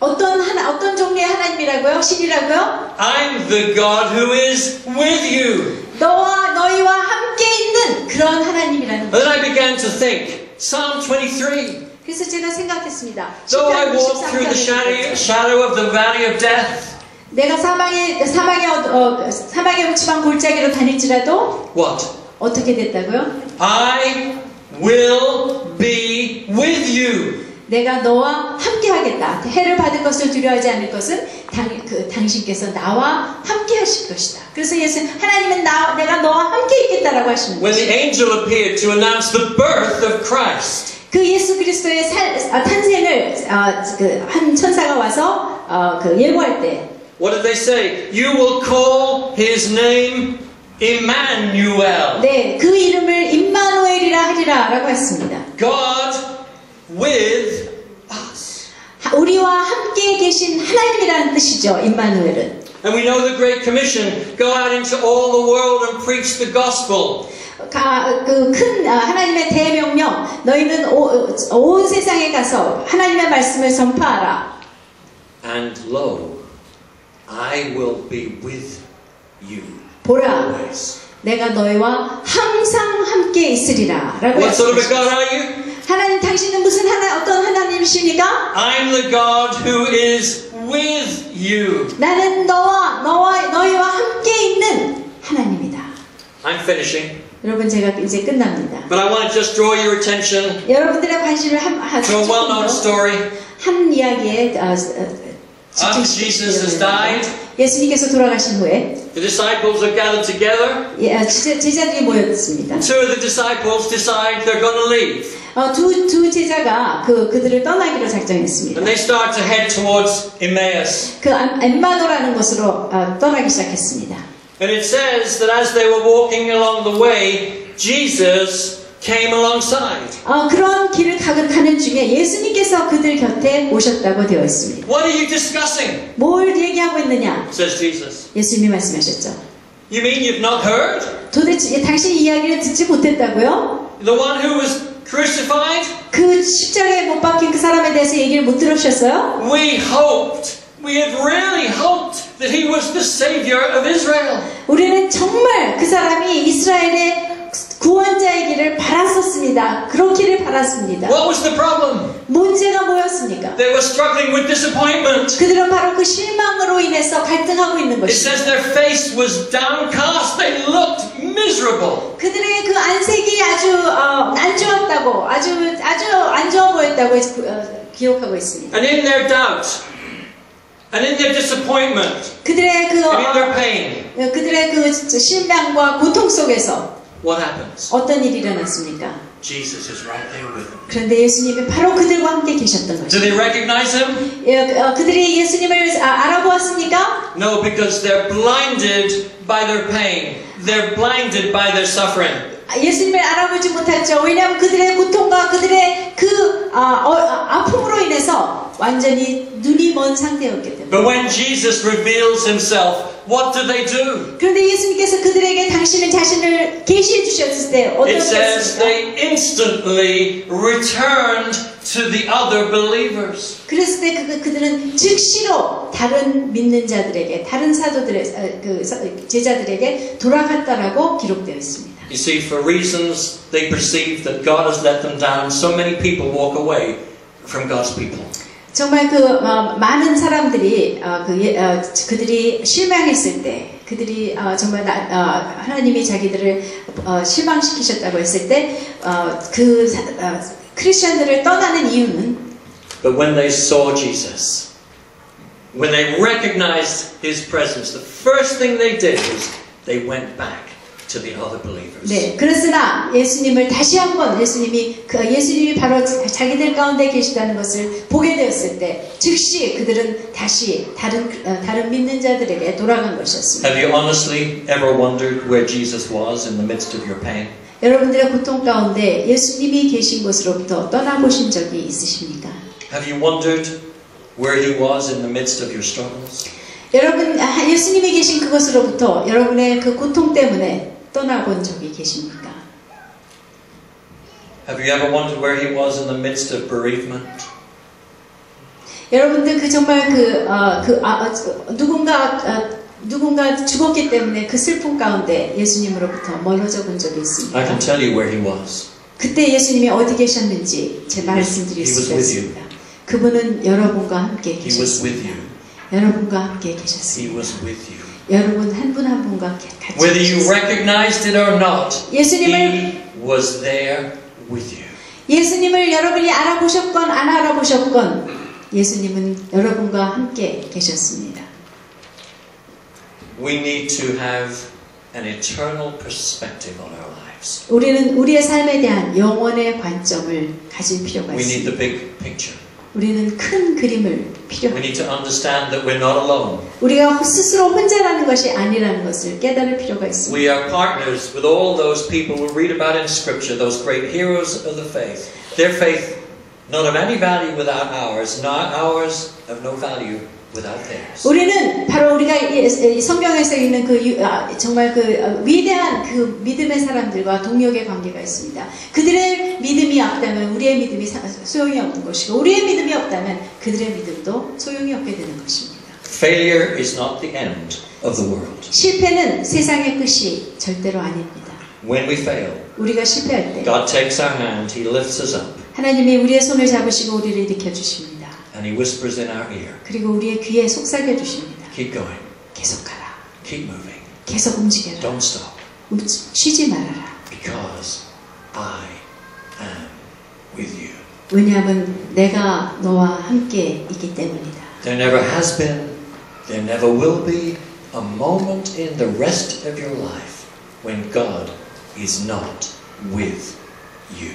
어떤 종류의 하나님이라고요? 신이라고요? I'm the God who is with you. 너희와 함께 있는 그런 하나님이라는 Then 거예요. I began to think, Psalm 23. 그래서 제가 생각했습니다. Though I walk through the shadow of the valley of death. 내가 사망의 묻지만 골짜기로 다닐지라도 What? 어떻게 됐다고요? I will be with you. 내가 너와 함께 하겠다. 해를 받을 것을 두려워하지 않을 것은 당신께서 나와 함께 하실 것이다. 그래서 하나님은 내가 너와 함께 있겠다라고 하시는 When 거죠. the angel appeared to announce the birth of Christ. 그 예수 그리스도의 탄생을 한 천사가 와서 예고할 때 What did they say? You will call his name Emmanuel. 네, 그 이름을 임마누엘이라 하리라라고 했습니다. God with us. 우리와 함께 계신 하나님이라는 뜻이죠. 임마누엘은. And we know the Great Commission. Go out into all the world and preach the gospel. 그 큰 하나님의 대명령 너희는 온 세상에 가서 하나님의 말씀을 전파하라. And lo, I will be with you. 보라, always. 내가 너희와 항상 함께 있으리라. 라고 What sort of a God 말씀하셨습니다. are you? 하나님, 당신은 어떤 하나님이십니까? I'm the God who is with you. 나는 너희와 함께 있는 하나님이다. I'm finishing. 여러분, 제가 이제 끝납니다. But I want to just draw your attention 여러분들의 관심을 to a well-known story. 한 이야기에 After Jesus has died, 예수님께서 돌아가신 후에 the disciples are gathered together. 제자들이 모였습니다. Two of the disciples decide they're going to leave. 두 제자가 그들을 떠나기로 작정했습니다. And they start to head towards Emmaus. 그 엠마노라는 곳으로 떠나기 시작했습니다. And it says that as they were walking along the way, Jesus came alongside. 그런 길을 가는 중에 예수님께서 그들 곁에 오셨다고 되어 있습니다. What are you discussing? 뭘 얘기하고 있느냐? Says Jesus. 예수님이 말씀하셨죠. You mean you've not heard? 도대체 당신이 이야기를 듣지 못했다고요? The one who was crucified? 그 십자가에 못 박힌 그 사람에 대해서 얘기를 못 들으셨어요? We had really hoped that he was the savior of Israel. 우리는 정말 그 사람이 이스라엘의 구원자이기를 바랐었습니다. 바랐습니다. 그렇기를 바랐습니다. What was the problem? 문제가 뭐였습니까? They were struggling with disappointment. 그들은 바로 그 실망으로 인해서 갈등하고 있는 It 것입니다. says their face was downcast. They looked miserable. 그들의 그 안색이 아주 안 좋았다고, 아주 안 좋아 보였다고 기록하고 있습니다. And in their doubt, and in their disappointment, 그들의 그 and in their pain, 그들의 그 실망과 고통 속에서 what happens? 어떤 일이 일어났습니까? Jesus is right there with them. 그런데 예수님이 바로 그들과 함께 계셨던 Do 것입니다. they recognize him? 그들이 예수님을 알아보았습니까? No, because they're blinded by their pain. They're blinded by their suffering. 예수님을 알아보지 못했죠. 왜냐하면 그들의 고통과 그들의 그 아픔으로 인해서 완전히 눈이 먼 상태였기 때문에. But when Jesus reveals himself, what do they do? 그런데 예수님께서 그들에게 당신의 자신을 계시해 주셨을 때 어떻게 It says 했습니까? they instantly returned to the other believers. 그랬을 때 그들은 즉시로 다른 믿는 자들에게, 다른 사도들의 제자들에게 돌아갔다라고 기록되어 있습니다. You see, for reasons they perceive that God has let them down, so many people walk away from God's people. 정말 많은 사람들이 그들이 실망했을 때, 그들이 정말 하나님이 자기들을 실망시키셨다고 했을 때, 크리스천들을 떠나는 이유는 But when they saw Jesus, when they recognized His presence, the first thing they did was they went back to the other believers. 네, 그렇으나 예수님을 다시 한번 예수님이 바로 자기들 가운데 계시다는 것을 보게 되었을 때 즉시 그들은 다시 다른 믿는 자들에게 돌아간 것이었습니다. Have you honestly ever wondered where Jesus was in the midst of your pain? 여러분들의 고통 가운데 예수님이 계신 곳으로부터 떠나보신 적이 있으십니까? Have you wondered where He was in the midst of your struggles? 여러분, 예수님이 계신 그곳으로부터 여러분의 그 고통 때문에 떠나본 적이 계십니까? Have you ever wondered where He was in the midst of bereavement? 여러분들 정말 누군가 죽었기 때문에 그 슬픔 가운데 예수님으로부터 멀어져 본 적이 있습니다. I can tell you where He was. 그때 예수님이 어디 계셨는지 제가 말씀드릴 수가 있습니다. 그분은 여러분과 함께 He was with 계셨습니다. you. 여러분과 함께 He 계셨습니다. was with you. 여러분 한 분 한 분과 같이 Whether you 계셨습니다. recognized it or not, 예수님을 He was there with you. 예수님을 여러분이 알아보셨건 안 알아보셨건 예수님은 여러분과 함께 계셨습니다. We need to have an eternal perspective on our lives. 우리는 우리의 삶에 대한 영원의 관점을 가질 필요가 We need the 있습니다. big picture. 우리는 큰 그림을 We 필요합니다. need to understand that we're not alone. 우리가 스스로 혼자라는 것이 아니라는 것을 깨달을 필요가 있습니다. We are partners with all those people we read about in Scripture, those great heroes of the faith. Their faith not of any value without ours, nor ours of no value without theirs. 우리는 바로 우리가 성경에서 있는 정말 위대한 그 믿음의 사람들과 동력의 관계가 있습니다. 그들의 믿음이 없다면 우리의 믿음이 소용이 없는 것이고 우리의 믿음이 없다면 그들의 믿음도 소용이 없게 되는 것입니다. Failure is not the end of the world. 실패는 세상의 끝이 절대로 아닙니다. When we fail, 우리가 실패할 때 God takes our hand, He lifts us up, 하나님이 우리의 손을 잡으시고 우리를 일으켜 주십니다. and He whispers in our ear, 그리고 우리의 귀에 속삭여 주십니다. keep going, 계속 가라. keep moving, 계속 움직여라. don't stop, 쉬지 말아라. because I am with you. 왜냐하면 내가 너와 함께 있기 때문이다. There never has been, there never will be a moment in the rest of your life when God is not with you.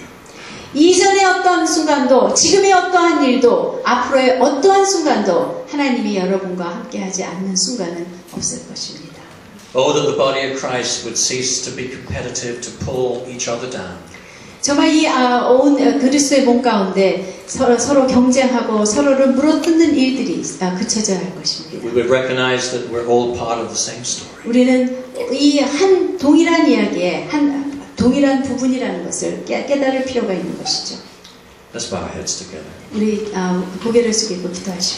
이전의 어떠한 순간도 지금의 어떠한 일도 앞으로의 어떠한 순간도 하나님이 여러분과 함께하지 않는 순간은 없을 것입니다. Oh, that the body of Christ would cease to be competitive, to pull each other down. 정말 온 그리스도의 몸 가운데 서로 경쟁하고 서로를 물어뜯는 일들이 그쳐져야 할 것입니다. We would recognize that we're all part of the same story. 우리는 이 한 동일한 이야기의 동일한 부분이라는 것을 깨달을 필요가 있는 것이죠. Let's bow our heads together. 우리 고개를 숙이고 기도하십시오.